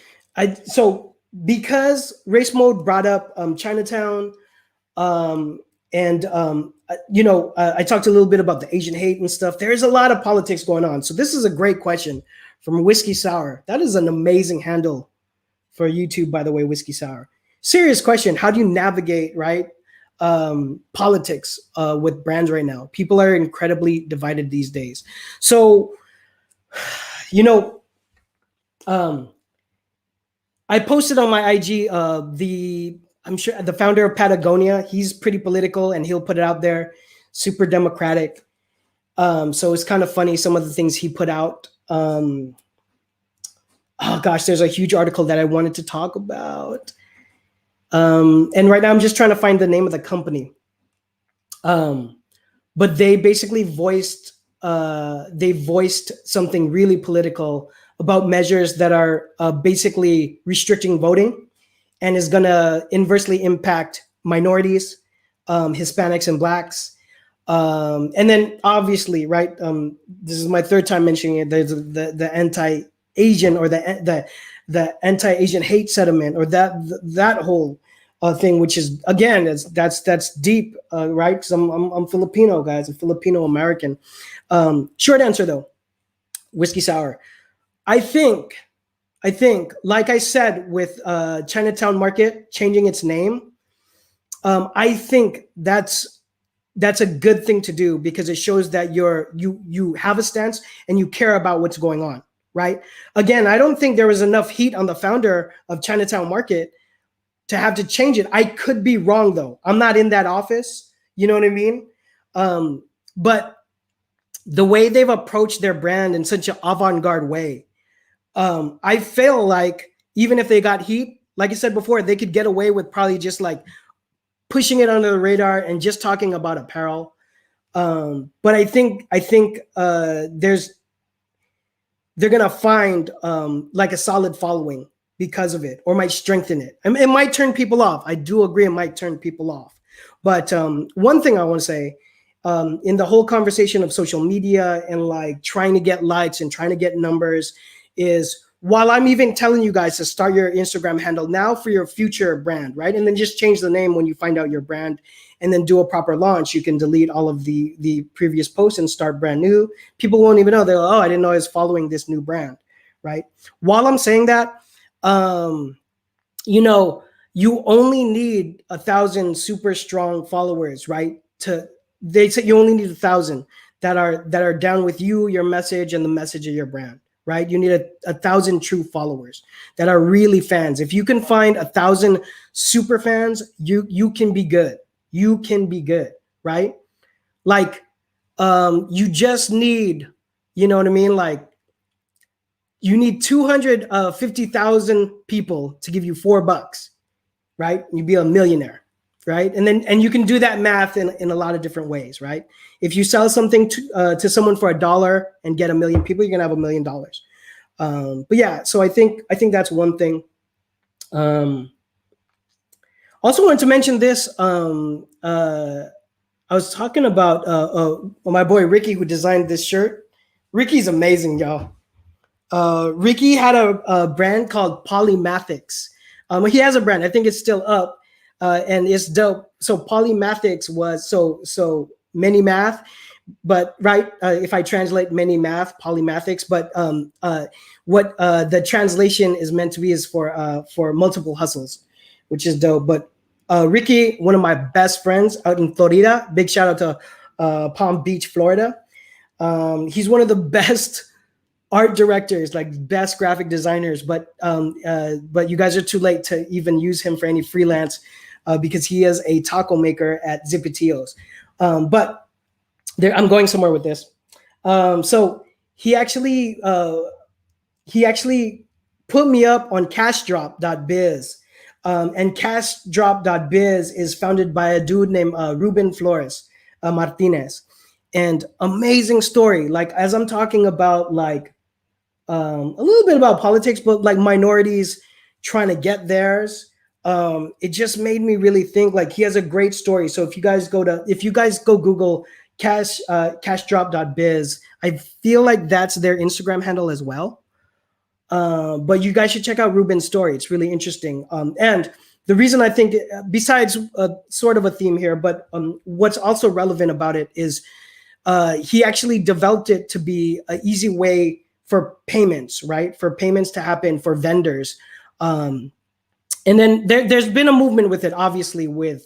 because Race Mode brought up Chinatown, and I talked a little bit about the Asian hate and stuff. There's a lot of politics going on. So this is a great question from Whiskey Sour. That is an amazing handle for YouTube, by the way, Whiskey Sour. Serious question. How do you navigate, right? Politics with brands right now. People are incredibly divided these days. So, I posted on my IG I'm sure the founder of Patagonia. He's pretty political and he'll put it out there. Super democratic. So it's kind of funny some of the things he put out. Oh gosh, there's a huge article that I wanted to talk about. And right now I'm just trying to find the name of the company. But they basically voiced something really political about measures that are basically restricting voting and is going to inversely impact minorities, Hispanics and Blacks. And then obviously, right, this is my third time mentioning it, there's the anti-Asian or the anti-Asian hate sentiment, or that whole thing, which is, again, that's deep, right? Because I'm Filipino, guys. I'm Filipino American. Short answer though, Whiskey Sour. I think, like I said, with Chinatown Market changing its name, I think that's a good thing to do, because it shows that you have a stance and you care about what's going on, right? Again, I don't think there was enough heat on the founder of Chinatown Market to have to change it. I could be wrong though. I'm not in that office. You know what I mean? But the way they've approached their brand in such an avant-garde way, I feel like even if they got heat, like I said before, they could get away with probably just like pushing it under the radar and just talking about apparel. But I think they're gonna find like a solid following because of it, or might strengthen it. It might turn people off. I do agree, it might turn people off. But one thing I want to say, in the whole conversation of social media and like trying to get likes and trying to get numbers, is while I'm even telling you guys to start your Instagram handle now for your future brand, right? And then just change the name when you find out your brand, and then do a proper launch. You can delete all of the previous posts and start brand new. People won't even know. They're like, oh, I didn't know I was following this new brand, right? While I'm saying that, you only need 1,000 super strong followers, right? They say you only need 1,000 that are down with you, your message, and the message of your brand. Right? You need 1,000 true followers that are really fans. If you can find 1,000 super fans, you can be good. You can be good, right? Like, you just need, you know what I mean? Like, you need 250,000 people to give you $4. right? You'd be a millionaire, right? And you can do that math in a lot of different ways, right? If you sell something to someone for $1 and get 1 million people, you're gonna have $1 million. But yeah, so I think that's one thing. Also wanted to mention this. I was talking about my boy Ricky, who designed this shirt. Ricky's amazing, y'all. Ricky had a brand called Polymathics. He has a brand. I think it's still up, and it's dope. So Polymathics was so many math, but right, if I translate many math, Polymathics. But what the translation is meant to be is for multiple hustles, which is dope. But Ricky, one of my best friends out in Florida. Big shout out to Palm Beach, Florida. He's one of the best art directors, like best graphic designers, but you guys are too late to even use him for any freelance because he is a taco maker at Zipitillos. But there, I'm going somewhere with this. So he actually put me up on cashdrop.biz. And cashdrop.biz is founded by a dude named Ruben Flores Martinez. And amazing story. Like, as I'm talking about, like, a little bit about politics, but like minorities trying to get theirs. It just made me really think. Like, he has a great story. So if you guys go Google cashdrop.biz, I feel like that's their Instagram handle as well. But you guys should check out Ruben's story. It's really interesting. And the reason I think, besides sort of a theme here, but what's also relevant about it is he actually developed it to be an easy way for payments, right? For payments to happen for vendors. And then there's been a movement with it, obviously, with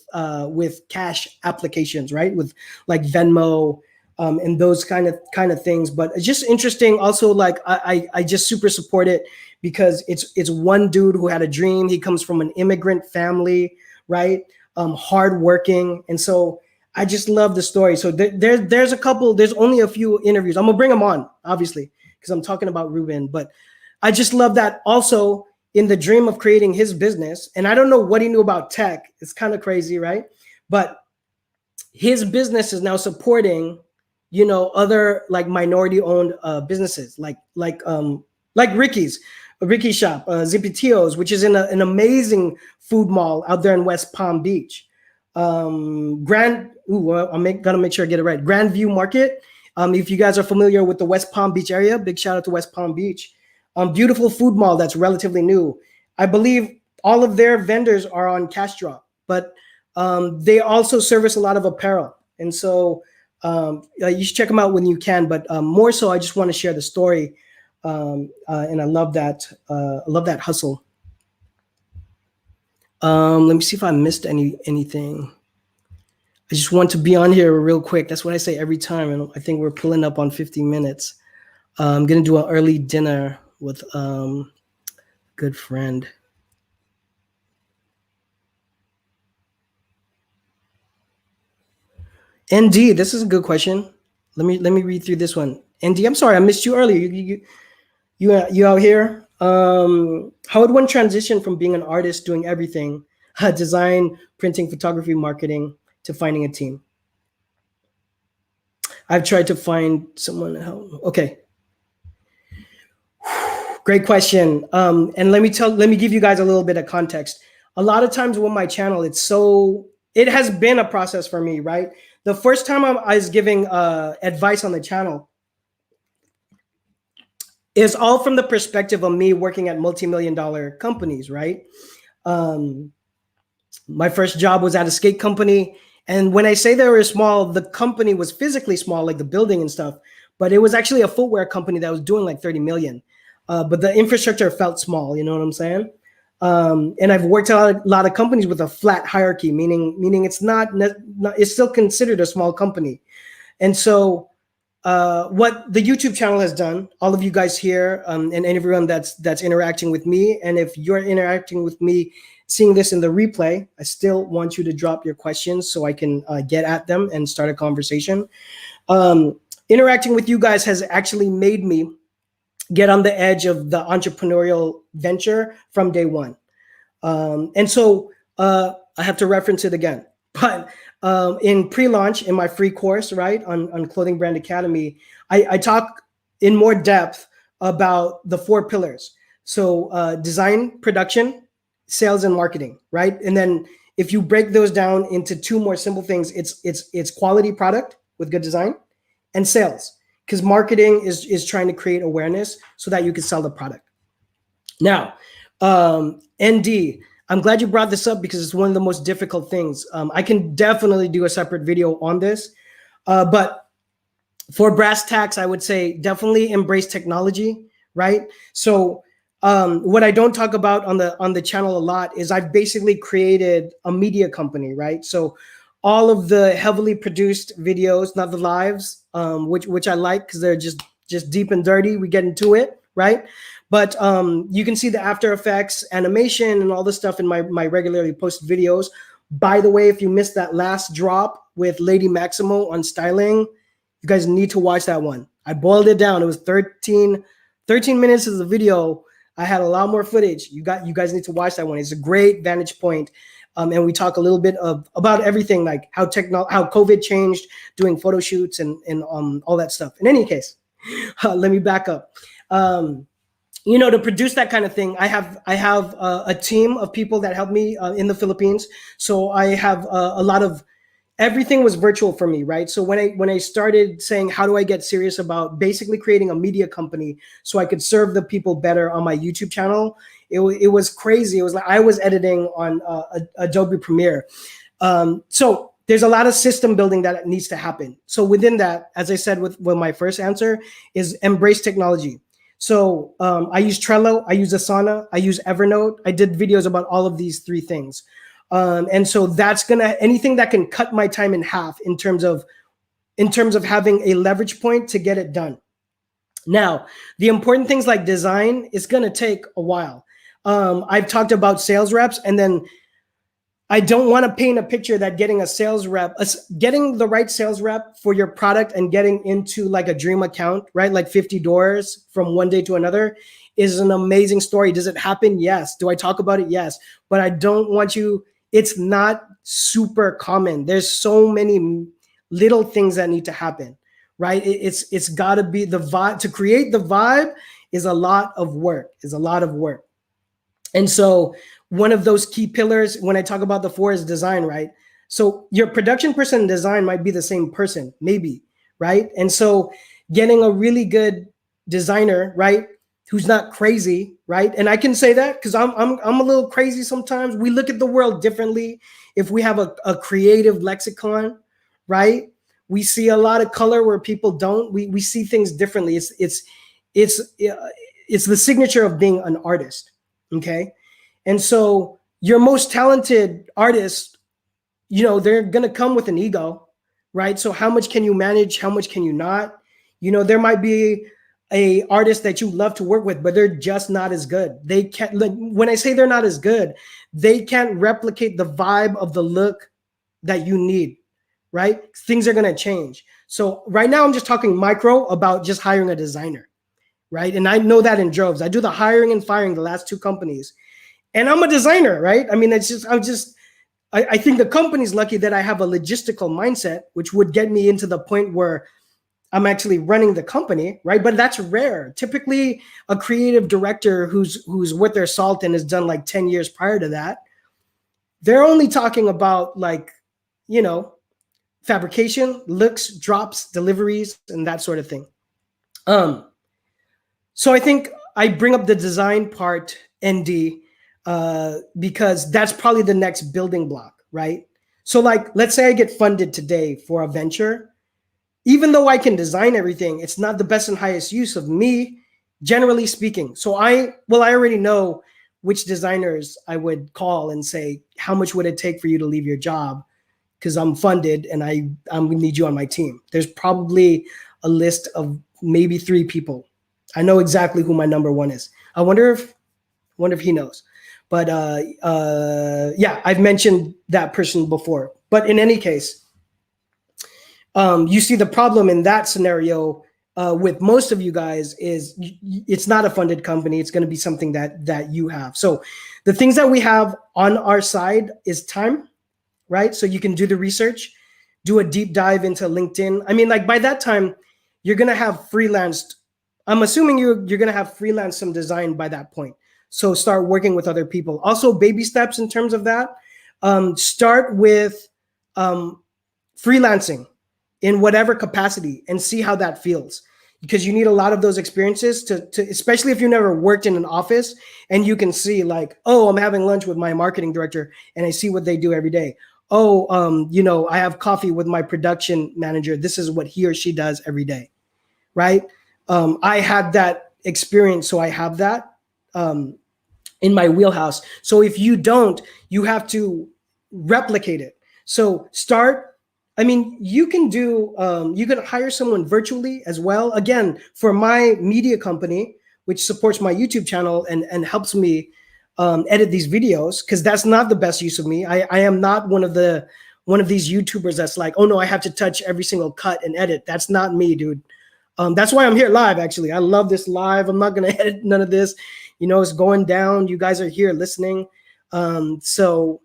cash applications, right? With like Venmo and those kind of things. But it's just interesting. Also, like I just super support it because it's one dude who had a dream. He comes from an immigrant family, right? Hardworking, and so I just love the story. So there's only a few interviews. I'm gonna bring them on, obviously, because I'm talking about Ruben. But I just love that also in the dream of creating his business. And I don't know what he knew about tech. It's kind of crazy, right? But his business is now supporting, other like minority-owned businesses, like Ricky's shop, Zipitillos, which is in an amazing food mall out there in West Palm Beach. I'm gonna make sure I get it right. Grandview Market. If you guys are familiar with the West Palm Beach area, big shout out to West Palm Beach. Beautiful food mall that's relatively new. I believe all of their vendors are on Cash Drop, but they also service a lot of apparel. And so you should check them out when you can. But more so, I just want to share the story, and I love that. I love that hustle. Let me see if I missed anything. I just want to be on here real quick. That's what I say every time, and I think we're pulling up on 50 minutes. I'm gonna do an early dinner with a good friend. ND, this is a good question. Let me read through this one. ND, I'm sorry I missed you earlier. You out here? How would one transition from being an artist doing everything, design, printing, photography, marketing, to finding a team? I've tried to find someone help. Okay. Great question. And let me give you guys a little bit of context. A lot of times with my channel, it has been a process for me, right? The first time I was giving advice on the channel is all from the perspective of me working at multi-million-dollar companies, right? My first job was at a skate company. And when I say they were small, the company was physically small, like the building and stuff, but it was actually a footwear company that was doing like 30 million. But the infrastructure felt small, you know what I'm saying? And I've worked at a lot of companies with a flat hierarchy, meaning it's it's still considered a small company. And so what the YouTube channel has done, all of you guys here, and everyone that's interacting with me, and if you're interacting with me, seeing this in the replay, I still want you to drop your questions so I can get at them and start a conversation. Interacting with you guys has actually made me get on the edge of the entrepreneurial venture from day one. And so I have to reference it again. But in pre-launch, in my free course, right, on Clothing Brand Academy, I talk in more depth about the 4 pillars. So design, production, sales, and marketing, right? And then if you break those down into 2 more simple things, it's quality product with good design and sales, because marketing is trying to create awareness so that you can sell the product. Now, ND, I'm glad you brought this up because it's one of the most difficult things. I can definitely do a separate video on this, but for brass tacks, I would say definitely embrace technology, right? So what I don't talk about on the channel a lot is I've basically created a media company, right? So all of the heavily produced videos, not the lives, which I like because they're just deep and dirty. We get into it, right? But you can see the After Effects animation and all this stuff in my regularly posted videos. By the way, if you missed that last drop with Lady Maximo on styling, you guys need to watch that one. I boiled it down. It was 13 minutes of the video. I had a lot more footage. You guys need to watch that one. It's a great vantage point. And we talk a little bit about everything, like how COVID changed doing photo shoots and all that stuff. In any case, let me back up. You know, to produce that kind of thing, I have a team of people that help me in the Philippines. So I have a lot of, everything was virtual for me, right? So when I started saying, how do I get serious about basically creating a media company so I could serve the people better on my YouTube channel, it was crazy. It was like I was editing on Adobe Premiere. So there's a lot of system building that needs to happen. So within that, as I said with my first answer, is embrace technology. So I use Trello, I use Asana, I use Evernote. I did videos about all of these 3 things. And so that's anything that can cut my time in half in terms of having a leverage point to get it done. Now, the important things like design is going to take a while. I've talked about sales reps, and then I don't want to paint a picture that getting the right sales rep for your product and getting into like a dream account, right? Like 50 doors from one day to another is an amazing story. Does it happen? Yes. Do I talk about it? Yes. But I don't want you, it's not super common. There's so many little things that need to happen, right? It's got to be the vibe. To create the vibe is a lot of work, And so one of those key pillars when I talk about the 4 is design, right? So your production person and design might be the same person, maybe, right? And so getting a really good designer, right, who's not crazy, right? And I can say that because I'm a little crazy sometimes. We look at the world differently if we have a creative lexicon, right? We see a lot of color where people don't. We see things differently. It's the signature of being an artist, okay? And so your most talented artists, you know, they're going to come with an ego, right? So how much can you manage? How much can you not? You know, there might be a artist that you love to work with, but they're just not as good. They can't, like, when I say they're not as good, they can't replicate the vibe of the look that you need, right? Things are going to change. So right now I'm just talking micro about just hiring a designer, right? And I know that in droves. I do the hiring and firing the last 2 companies. And I'm a designer, right? I mean, I think the company's lucky that I have a logistical mindset, which would get me into the point where I'm actually running the company, right? But that's rare. Typically, a creative director who's worth their salt and has done like 10 years prior to that, they're only talking about like, you know, fabrication, looks, drops, deliveries, and that sort of thing. So I think I bring up the design part, ND, because that's probably the next building block, right? So like, let's say I get funded today for a venture. Even though I can design everything, it's not the best and highest use of me, generally speaking. So I already know which designers I would call and say, how much would it take for you to leave your job? Because I'm funded and I'm gonna need you on my team. There's probably a list of maybe 3 people. I know exactly who my number 1 is. I wonder if he knows. But yeah, I've mentioned that person before. But in any case, you see the problem in that scenario. with most of you guys is it's not a funded company. It's going to be something that you have. So the things that we have on our side is time, right? So you can do the research, do a deep dive into LinkedIn. I mean, like by that time, you're going to have freelanced. I'm assuming you're going to have freelance some design by that point. So start working with other people. Also, baby steps in terms of that. Start with freelancing in whatever capacity and see how that feels, because you need a lot of those experiences to especially if you never worked in an office and you can see like, oh, I'm having lunch with my marketing director and I see what they do every day. Oh, you know, I have coffee with my production manager. This is what he or she does every day, right? I had that experience, so I have that in my wheelhouse. So if you don't, you have to replicate it. So start. I mean, you can do, you can hire someone virtually as well. Again, for my media company, which supports my YouTube channel and helps me edit these videos, because that's not the best use of me. I am not one of these YouTubers that's like, oh no, I have to touch every single cut and edit. That's not me, dude. That's why I'm here live, actually. I love this live. I'm not going to edit none of this. You know, it's going down. You guys are here listening. So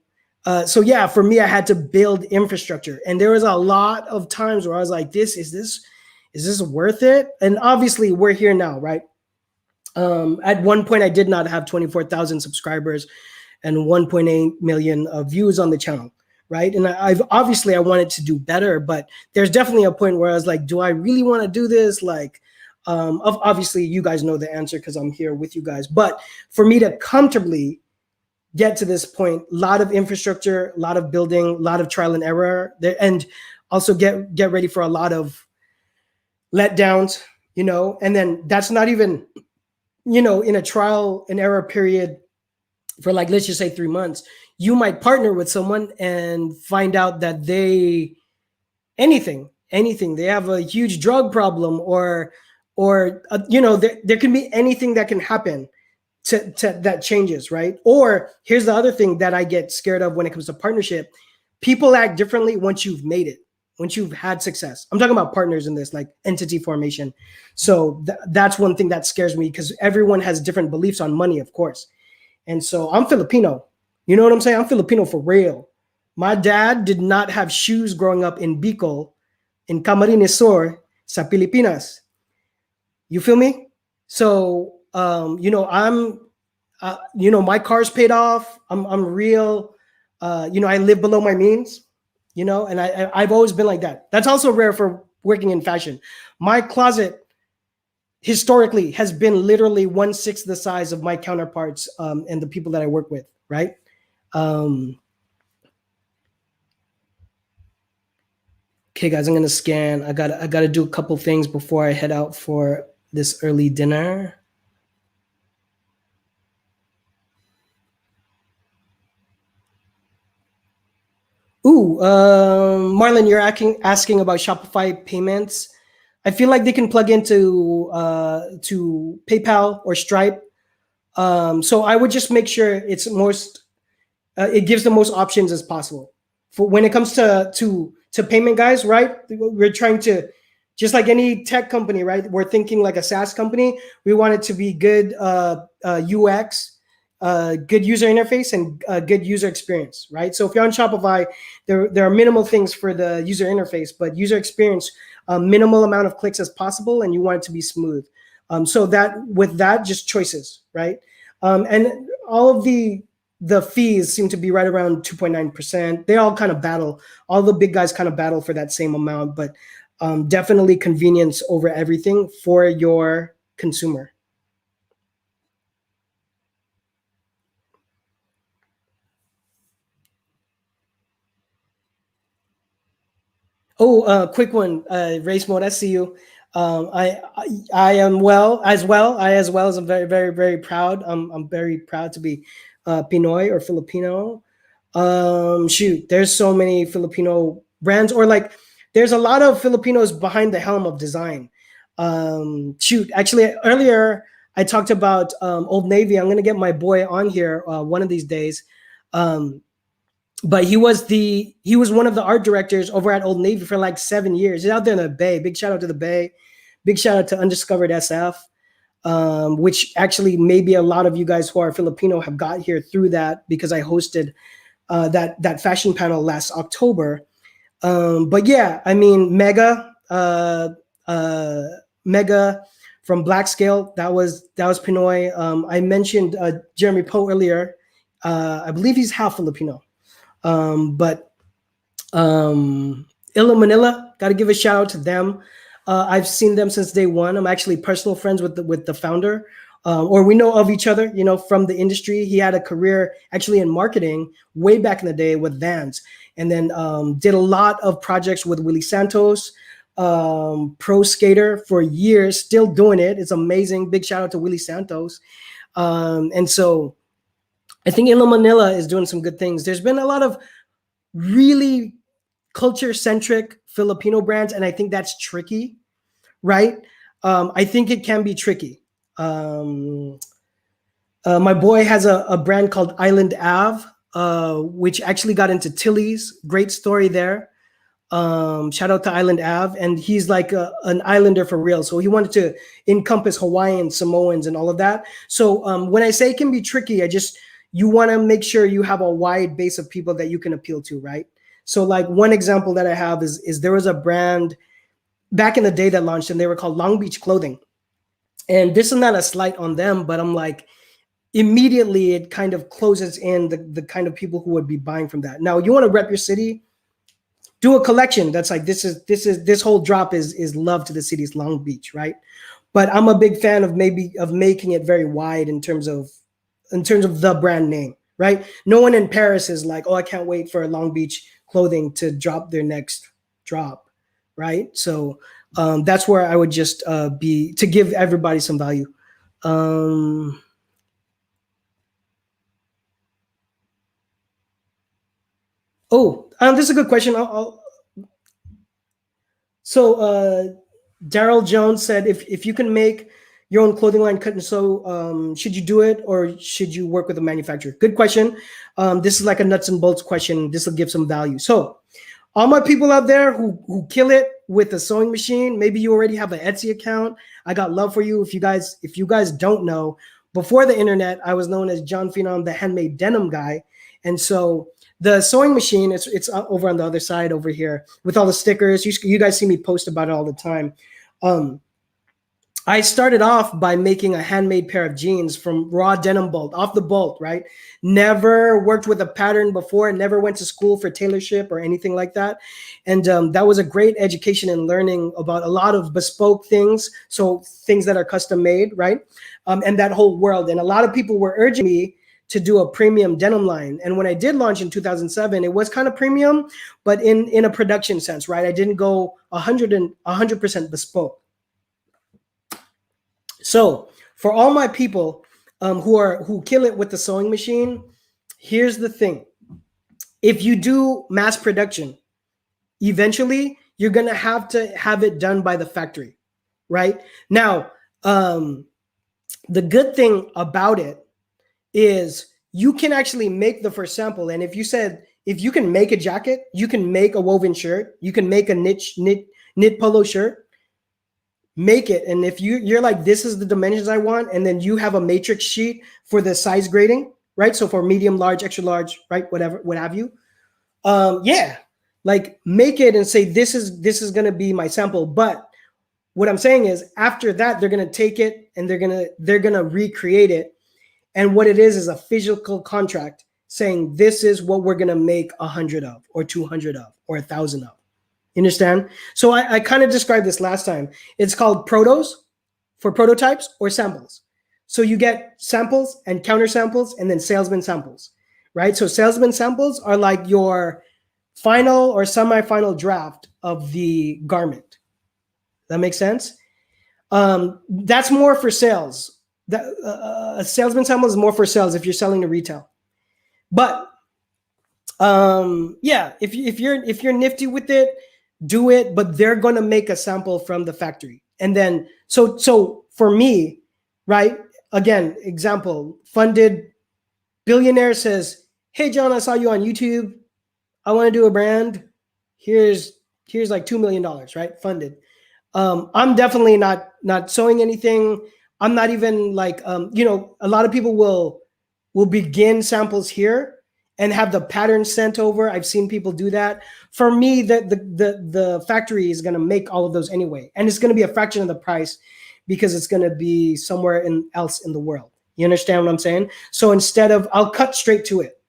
yeah, for me, I had to build infrastructure, and there was a lot of times where I was like, is this worth it? And obviously we're here now, right? At one point I did not have 24,000 subscribers and 1.8 million views on the channel, right? And I wanted to do better, but there's definitely a point where I was like, do I really want to do this? Like, obviously you guys know the answer because I'm here with you guys, but for me to comfortably get to this point, a lot of infrastructure, a lot of building, a lot of trial and error there, and also get ready for a lot of letdowns, you know. And then that's not even, you know, in a trial and error period for like, let's just say 3 months, you might partner with someone and find out that they have a huge drug problem or you know, there can be anything that can happen to that changes, right? Or here's the other thing that I get scared of when it comes to partnership. People act differently once you've made it, once you've had success. I'm talking about partners in this, like entity formation. So that's one thing that scares me, because everyone has different beliefs on money, of course. And so I'm Filipino. You know what I'm saying? I'm Filipino for real. My dad did not have shoes growing up in Bicol, in Camarines Sur, sa Pilipinas. You feel me? So you know, you know, my car's paid off. I'm real. You know, I live below my means, you know, and I've always been like that. That's also rare for working in fashion. My closet historically has been literally 1/6 the size of my counterparts and the people that I work with, right? Okay, guys, I'm gonna scan. I gotta do a couple things before I head out for this early dinner. Ooh, Marlon, you're asking about Shopify payments. I feel like they can plug into to PayPal or Stripe. So I would just make sure it's most it gives the most options as possible. For when it comes to payment, guys, right? We're trying to, just like any tech company, right? We're thinking like a SaaS company. We want it to be good UX, good user interface, and good user experience, right? So if you're on Shopify, there are minimal things for the user interface, but user experience, minimal amount of clicks as possible, and you want it to be smooth. So that with that, just choices, right? And all of the fees seem to be right around 2.9%. They all kind of battle. All the big guys kind of battle for that same amount, but definitely convenience over everything for your consumer. Oh, quick one, Race Mode. I see you. I am well as well. I as well as I'm very, very, very proud. I'm very proud to be Pinoy or Filipino. Shoot, there's so many Filipino brands, or like there's a lot of Filipinos behind the helm of design. Shoot, actually earlier I talked about Old Navy. I'm gonna get my boy on here one of these days. But he was one of the art directors over at Old Navy for like 7 years. He's out there in the Bay. Big shout out to the Bay. Big shout out to Undiscovered SF, which actually maybe a lot of you guys who are Filipino have got here through that, because I hosted that fashion panel last October. But yeah, I mean, Mega from Black Scale, that was Pinoy. I mentioned Jeremy Poe earlier. I believe he's half Filipino. But Illa Manila, got to give a shout out to them. I've seen them since day one. I'm actually personal friends with the founder, or we know of each other, from the industry. He had a career actually in marketing way back in the day with Vans, and then did a lot of projects with Willie Santos, pro skater for years, still doing it. It's amazing. Big shout out to Willie Santos. And so I think Illa Manila is doing some good things. There's been a lot of really culture-centric Filipino brands, and I think that's tricky, right? I think it can be tricky. My boy has a brand called Island Ave, which actually got into Tilly's. Great story there. Shout out to Island Ave, and he's like an islander for real. So he wanted to encompass Hawaiian, Samoans, and all of that. So when I say it can be tricky, you want to make sure you have a wide base of people that you can appeal to, right? So like one example that I have is there was a brand back in the day that launched, and they were called Long Beach Clothing. And this is not a slight on them, but I'm like, immediately it kind of closes in the kind of people who would be buying from that. Now you want to rep your city, do a collection that's like, this whole drop is love to the city's Long Beach, right? But I'm a big fan of making it very wide in terms of the brand name, right? No one in Paris is like, oh, I can't wait for Long Beach Clothing to drop their next drop, right? So that's where I would just be, to give everybody some value. This is a good question. Daryl Jones said, if you can make your own clothing line, cut and sew, should you do it, or should you work with a manufacturer? Good question. This is like a nuts and bolts question. This will give some value. So all my people out there who kill it with a sewing machine, maybe you already have an Etsy account. I got love for you. If you guys don't know, before the internet, I was known as John Phenom, the handmade denim guy. And so the sewing machine, it's over on the other side over here with all the stickers. You guys see me post about it all the time. I started off by making a handmade pair of jeans from raw denim bolt, off the bolt, right? Never worked with a pattern before, never went to school for tailorship or anything like that. And that was a great education and learning about a lot of bespoke things, so things that are custom made, right? And that whole world. And a lot of people were urging me to do a premium denim line. And when I did launch in 2007, it was kind of premium, but in a production sense, right? I didn't go 100% bespoke. So for all my people who kill it with the sewing machine, here's the thing. If you do mass production, eventually you're going to have it done by the factory, right? Now, the good thing about it is you can actually make the first sample. And if you can make a jacket, you can make a woven shirt, you can make a knit polo shirt, make it. And if you're like, this is the dimensions I want, and then you have a matrix sheet for the size grading, right? So for medium, large, extra large, right? Whatever, what have you. Yeah, like make it and say, this is going to be my sample. But what I'm saying is after that, they're going to take it and they're going to recreate it. And what it is a physical contract saying, this is what we're going to make 100 of, or 200 of, or 1,000 of. You understand? So I kind of described this last time. It's called protos for prototypes, or samples. So you get samples and counter samples and then salesman samples, right? So salesman samples are like your final or semi-final draft of the garment. That makes sense? That's more for sales. A salesman sample is more for sales if you're selling to retail. But yeah, if you're nifty with it, do it. But they're going to make a sample from the factory. And then so for me, right, again, example, funded billionaire says, hey John, I saw you on YouTube, I want to do a brand. Here's like $2 million, right? Funded. I'm definitely not sewing anything. I'm not even like, you know, a lot of people will begin samples here and have the pattern sent over. I've seen people do that. For me, the factory is going to make all of those anyway, and it's going to be a fraction of the price because it's going to be somewhere else in the world. You understand what I'm saying? So instead of, I'll cut straight to it.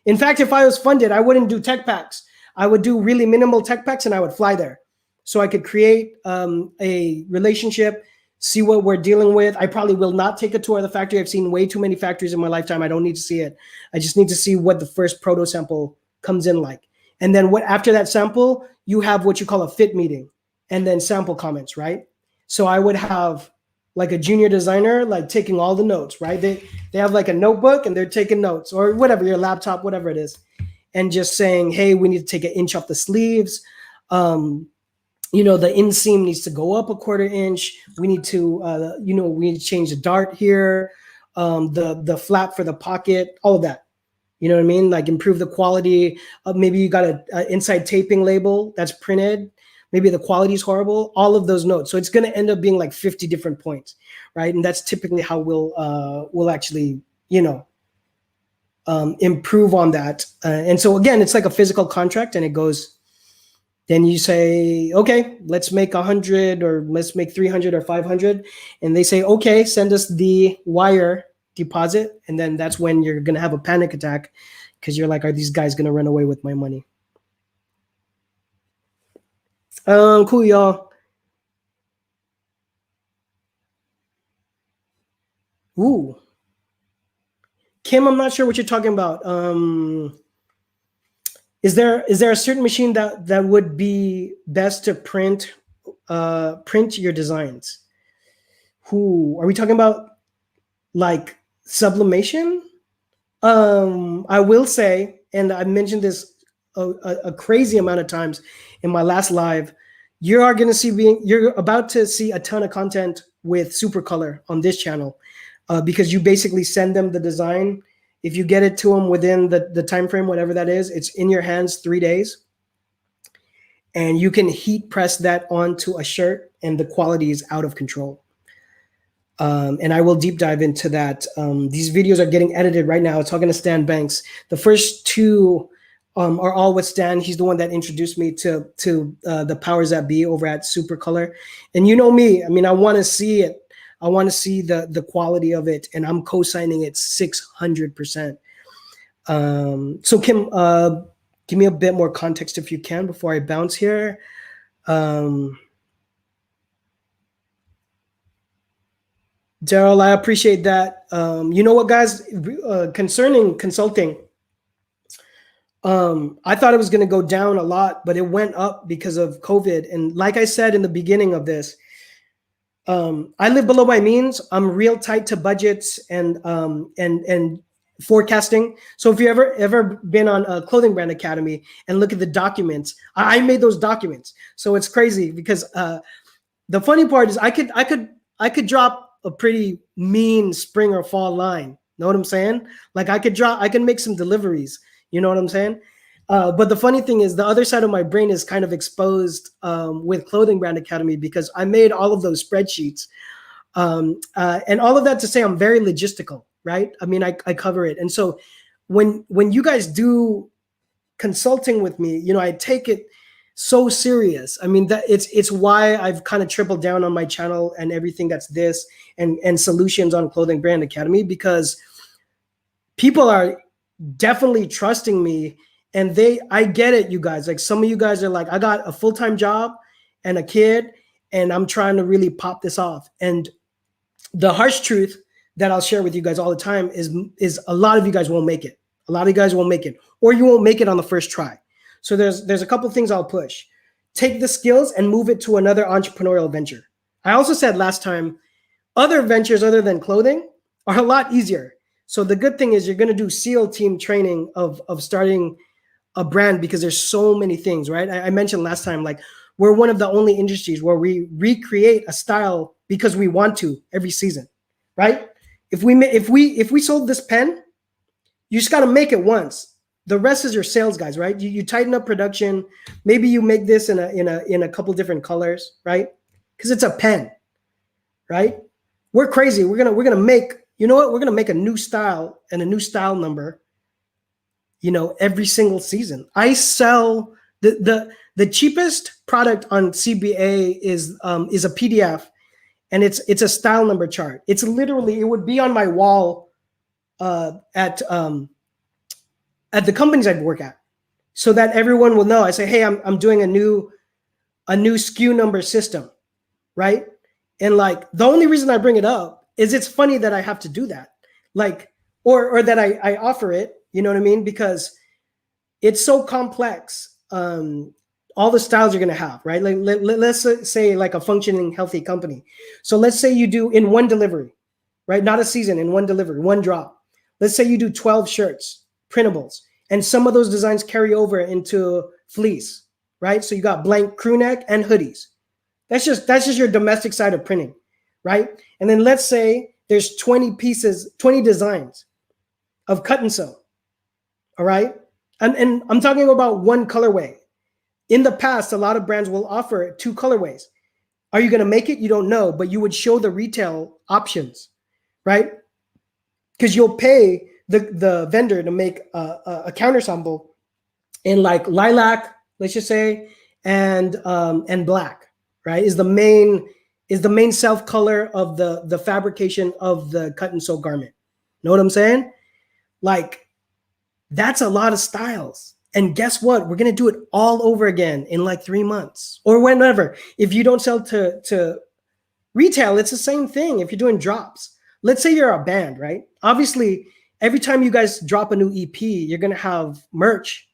In fact, if I was funded, I wouldn't do tech packs. I would do really minimal tech packs, and I would fly there, so I could create a relationship, see what we're dealing with. I probably will not take a tour of the factory. I've seen way too many factories in my lifetime. I don't need to see it. I just need to see what the first proto sample comes in like. And then after that sample, you have what you call a fit meeting and then sample comments, right? So I would have like a junior designer, like taking all the notes, right? They have like a notebook and they're taking notes, or whatever, your laptop, whatever it is, and just saying, hey, we need to take an inch off the sleeves. You know, the inseam needs to go up a 1/4 inch. We need to, you know, we need to change the dart here, the flap for the pocket, all of that. You know what I mean? Like improve the quality. Maybe you got a inside taping label that's printed. Maybe the quality is horrible. All of those notes. So it's going to end up being like 50 different points, right? And that's typically how we'll actually, you know, improve on that. And so again, it's like a physical contract, and it goes. Then you say, okay, let's make 100 or let's make 300 or 500. And they say, okay, send us the wire deposit. And then that's when you're going to have a panic attack because you're like, are these guys going to run away with my money? Cool, y'all. Ooh. Kim, I'm not sure what you're talking about. Is there a certain machine that would be best to print your designs? Who are we talking about? Like sublimation? I will say, and I mentioned this a crazy amount of times in my last live, you're about to see a ton of content with Supercolor on this channel, because you basically send them the design. If you get it to them within the time frame, whatever that is, it's in your hands 3 days, and you can heat press that onto a shirt, and the quality is out of control. And I will deep dive into that. These videos are getting edited right now. Talking to Stan Banks. The first 2 are all with Stan. He's the one that introduced me to the powers that be over at Supercolor. And you know me, I mean, I want to see it. I want to see the quality of it, and I'm co-signing it 600%. So Kim, give me a bit more context if you can before I bounce here. Daryl, I appreciate that. You know what, guys, concerning consulting, I thought it was going to go down a lot, but it went up because of COVID. And like I said in the beginning of this, I live below my means. I'm real tight to budgets and forecasting. So if you ever been on a Clothing Brand Academy and look at the documents, I made those documents. So it's crazy because the funny part is I could drop a pretty mean spring or fall line. Know what I'm saying? Like I can make some deliveries. You know what I'm saying? But the funny thing is the other side of my brain is kind of exposed with Clothing Brand Academy because I made all of those spreadsheets. And all of that to say I'm very logistical, right? I mean, I cover it. And so when you guys do consulting with me, you know, I take it so serious. I mean, that it's why I've kind of tripled down on my channel and everything that's this and solutions on Clothing Brand Academy, because people are definitely trusting me. And I get it, you guys. Like some of you guys are like, I got a full-time job and a kid, and I'm trying to really pop this off. And the harsh truth that I'll share with you guys all the time is a lot of you guys won't make it. A lot of you guys won't make it, or you won't make it on the first try. So there's a couple of things I'll push. Take the skills and move it to another entrepreneurial venture. I also said last time, other ventures other than clothing are a lot easier. So the good thing is you're going to do SEAL team training of starting a brand, because there's so many things, right? I mentioned last time, like we're one of the only industries where we recreate a style because we want to every season, right? If we sold this pen, you just got to make it once. The rest is your sales guys, right? You tighten up production. Maybe you make this in a couple different colors, right? because it's a pen, right? We're crazy. We're gonna make, you know what? We're gonna make a new style and a new style number, you know, every single season. I sell the cheapest product on CBA is a PDF, and it's a style number chart. It's literally, it would be on my wall at the companies I'd work at, so that everyone will know. I say, hey, I'm doing a new SKU number system, right? And like, the only reason I bring it up is it's funny that I have to do that, like, or that I offer it, you know what I mean? Because it's so complex. All the styles you're gonna have, right? Like let's say like a functioning healthy company. So let's say you do in one delivery, right? Not a season, in one delivery, one drop. Let's say you do 12 shirts, printables, and some of those designs carry over into fleece, right? So you got blank crew neck and hoodies. That's just your domestic side of printing, right? And then let's say there's 20 pieces, 20 designs of cut and sew, all right? And I'm talking about one colorway. In the past, a lot of brands will offer 2 colorways. Are you gonna make it? You don't know, but you would show the retail options, right? Because you'll pay the vendor to make a countersample in like lilac, let's just say, and black, right? Is the main self color of the fabrication of the cut and sew garment. Know what I'm saying? Like, that's a lot of styles. And guess what? We're gonna do it all over again in like 3 months or whenever. If you don't sell to retail, it's the same thing. If you're doing drops, let's say you're a band, right? Obviously, every time you guys drop a new EP, you're gonna have merch,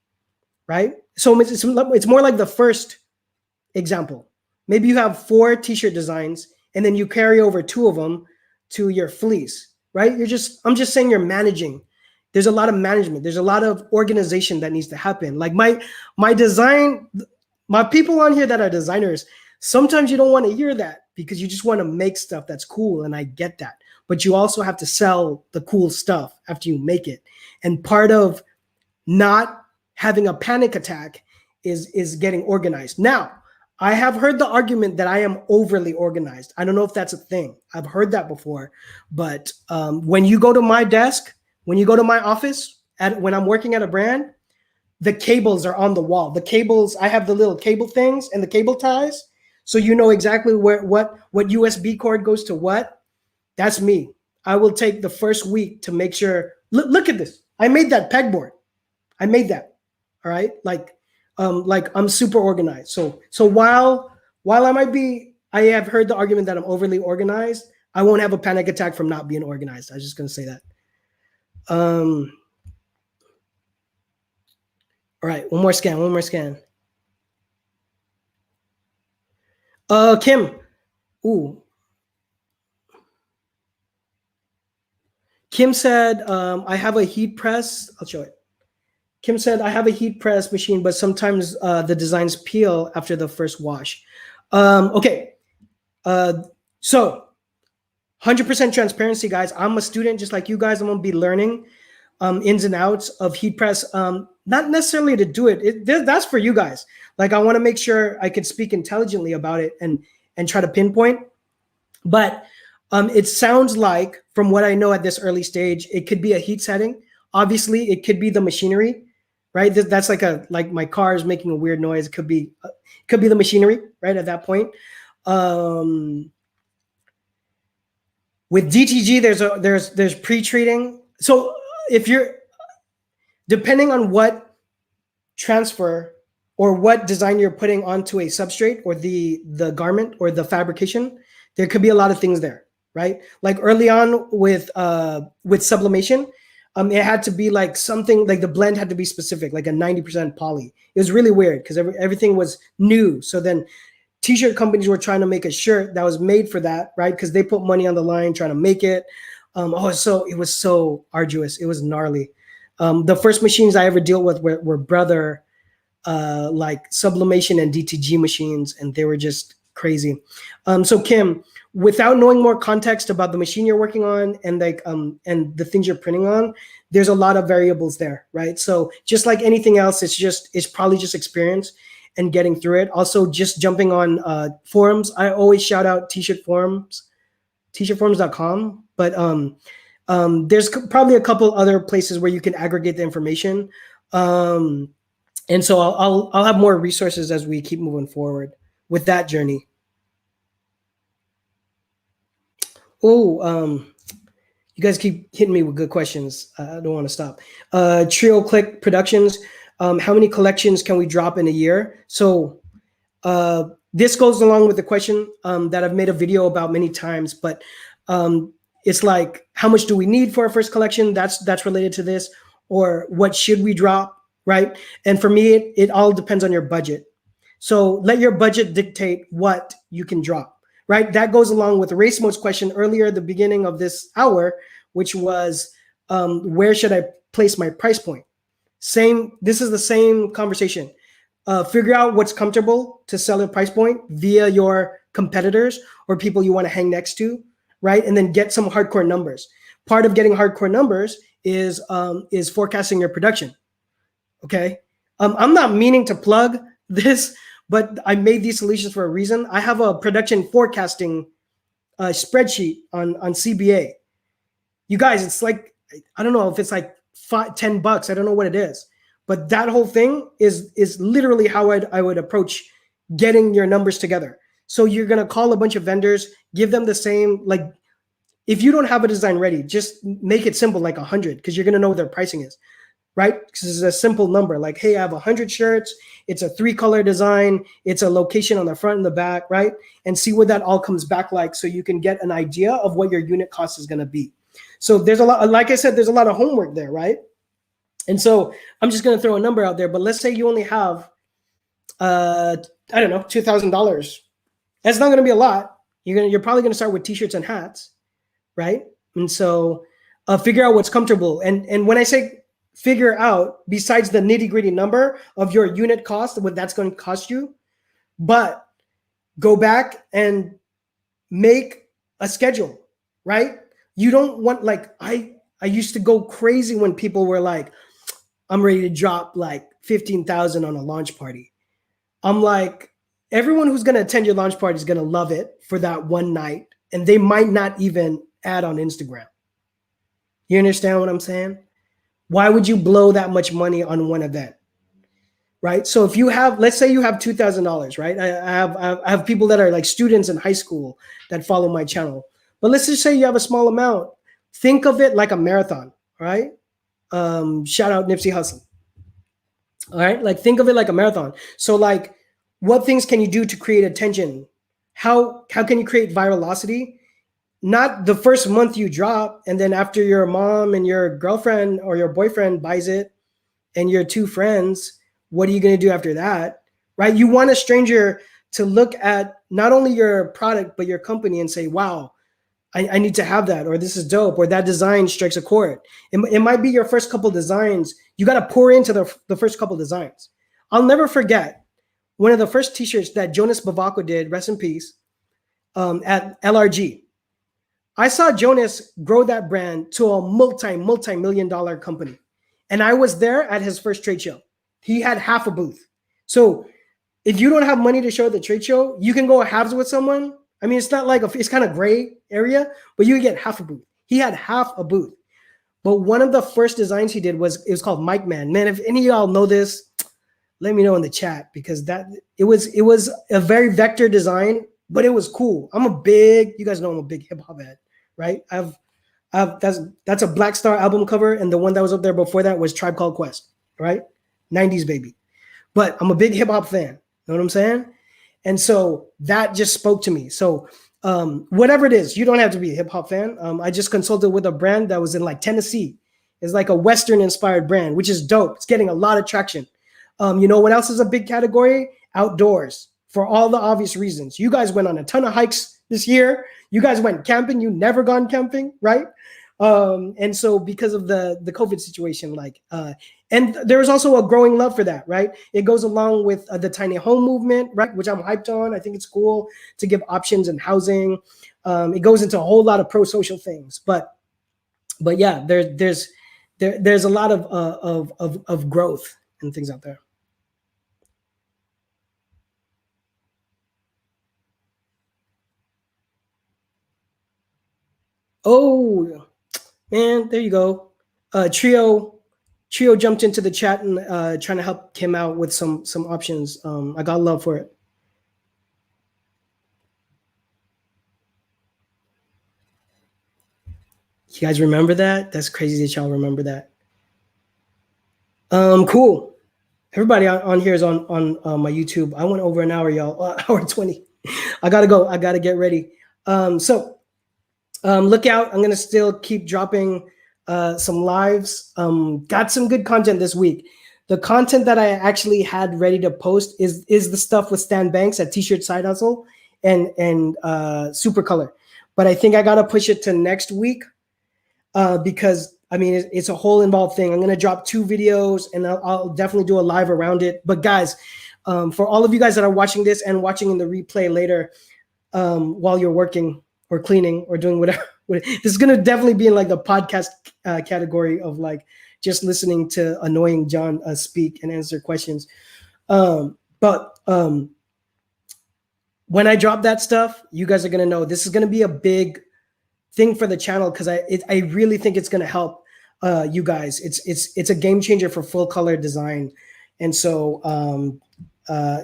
right? So it's more like the first example. Maybe you have 4 t-shirt designs and then you carry over 2 of them to your fleece, right? I'm just saying you're managing. There's a lot of management. There's a lot of organization that needs to happen. Like my design, my people on here that are designers, sometimes you don't want to hear that because you just want to make stuff that's cool. And I get that. But you also have to sell the cool stuff after you make it. And part of not having a panic attack is getting organized. Now, I have heard the argument that I am overly organized. I don't know if that's a thing. I've heard that before. But when you go to my desk, when you go to my office, when I'm working at a brand, the cables are on the wall. The cables, I have the little cable things and the cable ties. So you know exactly what USB cord goes to what. That's me. I will take the first week to make sure. Look at this. I made that pegboard. I made that. All right. Like I'm super organized. So while I have heard the argument that I'm overly organized, I won't have a panic attack from not being organized. I was just gonna say that. All right, one more scan. Kim. Ooh. Kim said, I have a heat press. I'll show it. Kim said, I have a heat press machine, but sometimes the designs peel after the first wash. Okay. So 100% transparency, guys. I'm a student just like you guys. I'm going to be learning ins and outs of heat press. Not necessarily to do it. That's for you guys. Like, I want to make sure I could speak intelligently about it and try to pinpoint. But it sounds like, from what I know at this early stage, it could be a heat setting. Obviously, it could be the machinery, right? That's like my car is making a weird noise. It could be the machinery, right? At that point. With DTG, there's pre-treating. So if you're, depending on what transfer or what design you're putting onto a substrate or the garment or the fabrication, there could be a lot of things there, right? Like early on with sublimation, it had to be like something like the blend had to be specific, like a 90% poly. It was really weird because everything was new. So then t-shirt companies were trying to make a shirt that was made for that, right? Because they put money on the line trying to make it. So it was so arduous. It was gnarly. The first machines I ever dealt with were Brother, like sublimation and DTG machines, and they were just crazy. So Kim, without knowing more context about the machine you're working on and and the things you're printing on, there's a lot of variables there, right? So just like anything else, it's probably just experience. and getting through it. Also, just jumping on forums. I always shout out t-shirt forums, t-shirtforums.com. But there's probably a couple other places where you can aggregate the information. And so I'll have more resources as we keep moving forward with that journey. Oh, you guys keep hitting me with good questions. I don't want to stop. Trio Click Productions. How many collections can we drop in a year? So this goes along with the question that I've made a video about many times, but it's like, how much do we need for our first collection? That's related to this. Or what should we drop, right? And for me, it all depends on your budget. So let your budget dictate what you can drop. Right, that goes along with Race Mode's question earlier at the beginning of this hour, which was, where should I place my price point? This is the same conversation. Figure out what's comfortable to sell a price point via your competitors or people you want to hang next to, right? And then get some hardcore numbers. Part of getting hardcore numbers is forecasting your production. Okay, I'm not meaning to plug this, but I made these solutions for a reason. I have a production forecasting spreadsheet on CBA. You guys, it's like, I don't know if it's like $10. I don't know what it is, but that whole thing is literally how I would approach getting your numbers together. So you're gonna call a bunch of vendors, give them the same, like, if you don't have a design ready, just make it simple, like 100, because you're gonna know what their pricing is. Right? Because it's a simple number, like, hey, I have 100 shirts. It's a 3-color design. It's a location on the front and the back, right? And see what that all comes back like, so you can get an idea of what your unit cost is going to be. So there's a lot, like I said, there's a lot of homework there, right? And so I'm just going to throw a number out there, but let's say you only have, I don't know, $2,000. That's not going to be a lot. You're probably going to start with t-shirts and hats, right? And so figure out what's comfortable. And when I say figure out, besides the nitty-gritty number of your unit cost, what that's going to cost you, but go back and make a schedule, right? You don't want, like, I used to go crazy when people were like, I'm ready to drop like 15,000 on a launch party. I'm like, everyone who's going to attend your launch party is going to love it for that one night, and they might not even add on Instagram. You understand what I'm saying? Why would you blow that much money on one event, right? So if you have, let's say you have $2,000, right? I have people that are like students in high school that follow my channel. But let's just say you have a small amount. Think of it like a marathon, right? Shout out Nipsey Hussle. All right, like think of it like a marathon. So like, what things can you do to create attention? How can you create virality? Not the first month you drop, and then after your mom and your girlfriend or your boyfriend buys it and your 2 friends, what are you going to do after that, right? You want a stranger to look at not only your product, but your company and say, wow, I need to have that, or this is dope, or that design strikes a chord. It might be your first couple designs. You got to pour into the first couple designs. I'll never forget one of the first t-shirts that Jonas Bavako did, rest in peace, at LRG. I saw Jonas grow that brand to a multi-million-dollar company. And I was there at his first trade show. He had half a booth. So if you don't have money to show at the trade show, you can go halves with someone. I mean, it's not like, it's kind of gray area, but you get half a booth. He had half a booth. But one of the first designs he did it was called Mike Man. Man, if any of y'all know this, let me know in the chat, because it was a very vector design, but it was cool. You guys know I'm a big hip hop head, right? That's a Black Star album cover, and the one that was up there before that was Tribe Called Quest, right? 90s baby. But I'm a big hip hop fan. Know what I'm saying? And so that just spoke to me. So whatever it is, you don't have to be a hip hop fan. I just consulted with a brand that was in like Tennessee. It's like a Western inspired brand, which is dope. It's getting a lot of traction. You know what else is a big category? Outdoors, for all the obvious reasons. You guys went on a ton of hikes this year. You guys went camping. You never gone camping, right? And so because of the COVID situation, and there's also a growing love for that, right? It goes along with the tiny home movement, right? Which I'm hyped on. I think it's cool to give options in housing. It goes into a whole lot of pro-social things, but yeah, there's a lot of growth and things out there. Oh man, there you go. Trio jumped into the chat and trying to help Kim out with some options. I got love for it. You guys remember that? That's crazy that y'all remember that. Cool. Everybody on here is on my YouTube. I went over an hour, y'all. Hour 20. I gotta go. I gotta get ready. So look out. I'm gonna still keep dropping some lives. Got some good content this week. The content that I actually had ready to post is the stuff with Stan Banks at T-Shirt Side Hustle and Super Color. But I think I gotta push it to next week because I mean it's a whole involved thing. I'm gonna drop 2 videos and I'll definitely do a live around it. But guys, for all of you guys that are watching this and watching in the replay later while you're working or cleaning or doing whatever, this is gonna definitely be in like the podcast category of like just listening to annoying John speak and answer questions. But when I drop that stuff, you guys are gonna know this is gonna be a big thing for the channel because I really think it's gonna help you guys. It's a game changer for full color design, and so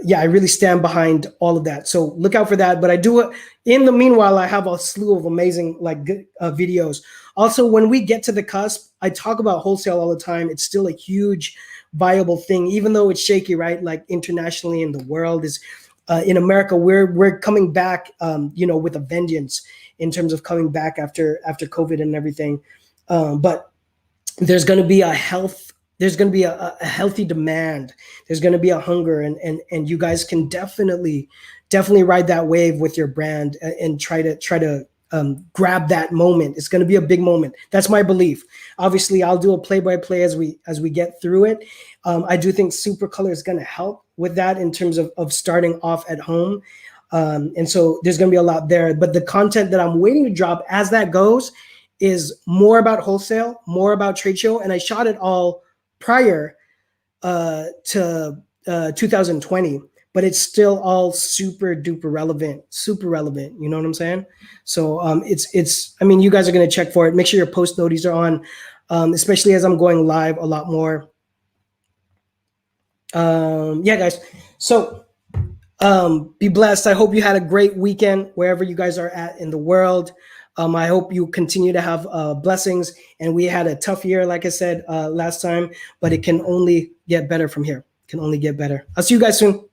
yeah, I really stand behind all of that. So look out for that. But I do it in the meanwhile. I have a slew of amazing like good videos. Also, when we get to the cusp, I talk about wholesale all the time. It's still a huge viable thing, even though it's shaky, right? Like internationally in the world is in America, we're coming back, you know, with a vengeance in terms of coming back after COVID and everything. But there's going to be a healthy demand. There's going to be a hunger, and you guys can definitely ride that wave with your brand and try to grab that moment. It's going to be a big moment. That's my belief. Obviously, I'll do a play-by-play as we get through it. I do think Super Color is going to help with that in terms of starting off at home. And so there's going to be a lot there. But the content that I'm waiting to drop as that goes is more about wholesale, more about trade show. And I shot it all prior to 2020, but it's still all super duper relevant, You know what I'm saying? So I mean, you guys are going to check for it. Make sure your post noties are on, especially as I'm going live a lot more. Yeah, guys. So be blessed. I hope you had a great weekend wherever you guys are at in the world. I hope you continue to have blessings. And we had a tough year, like I said last time, but it can only get better from here. It can only get better. I'll see you guys soon.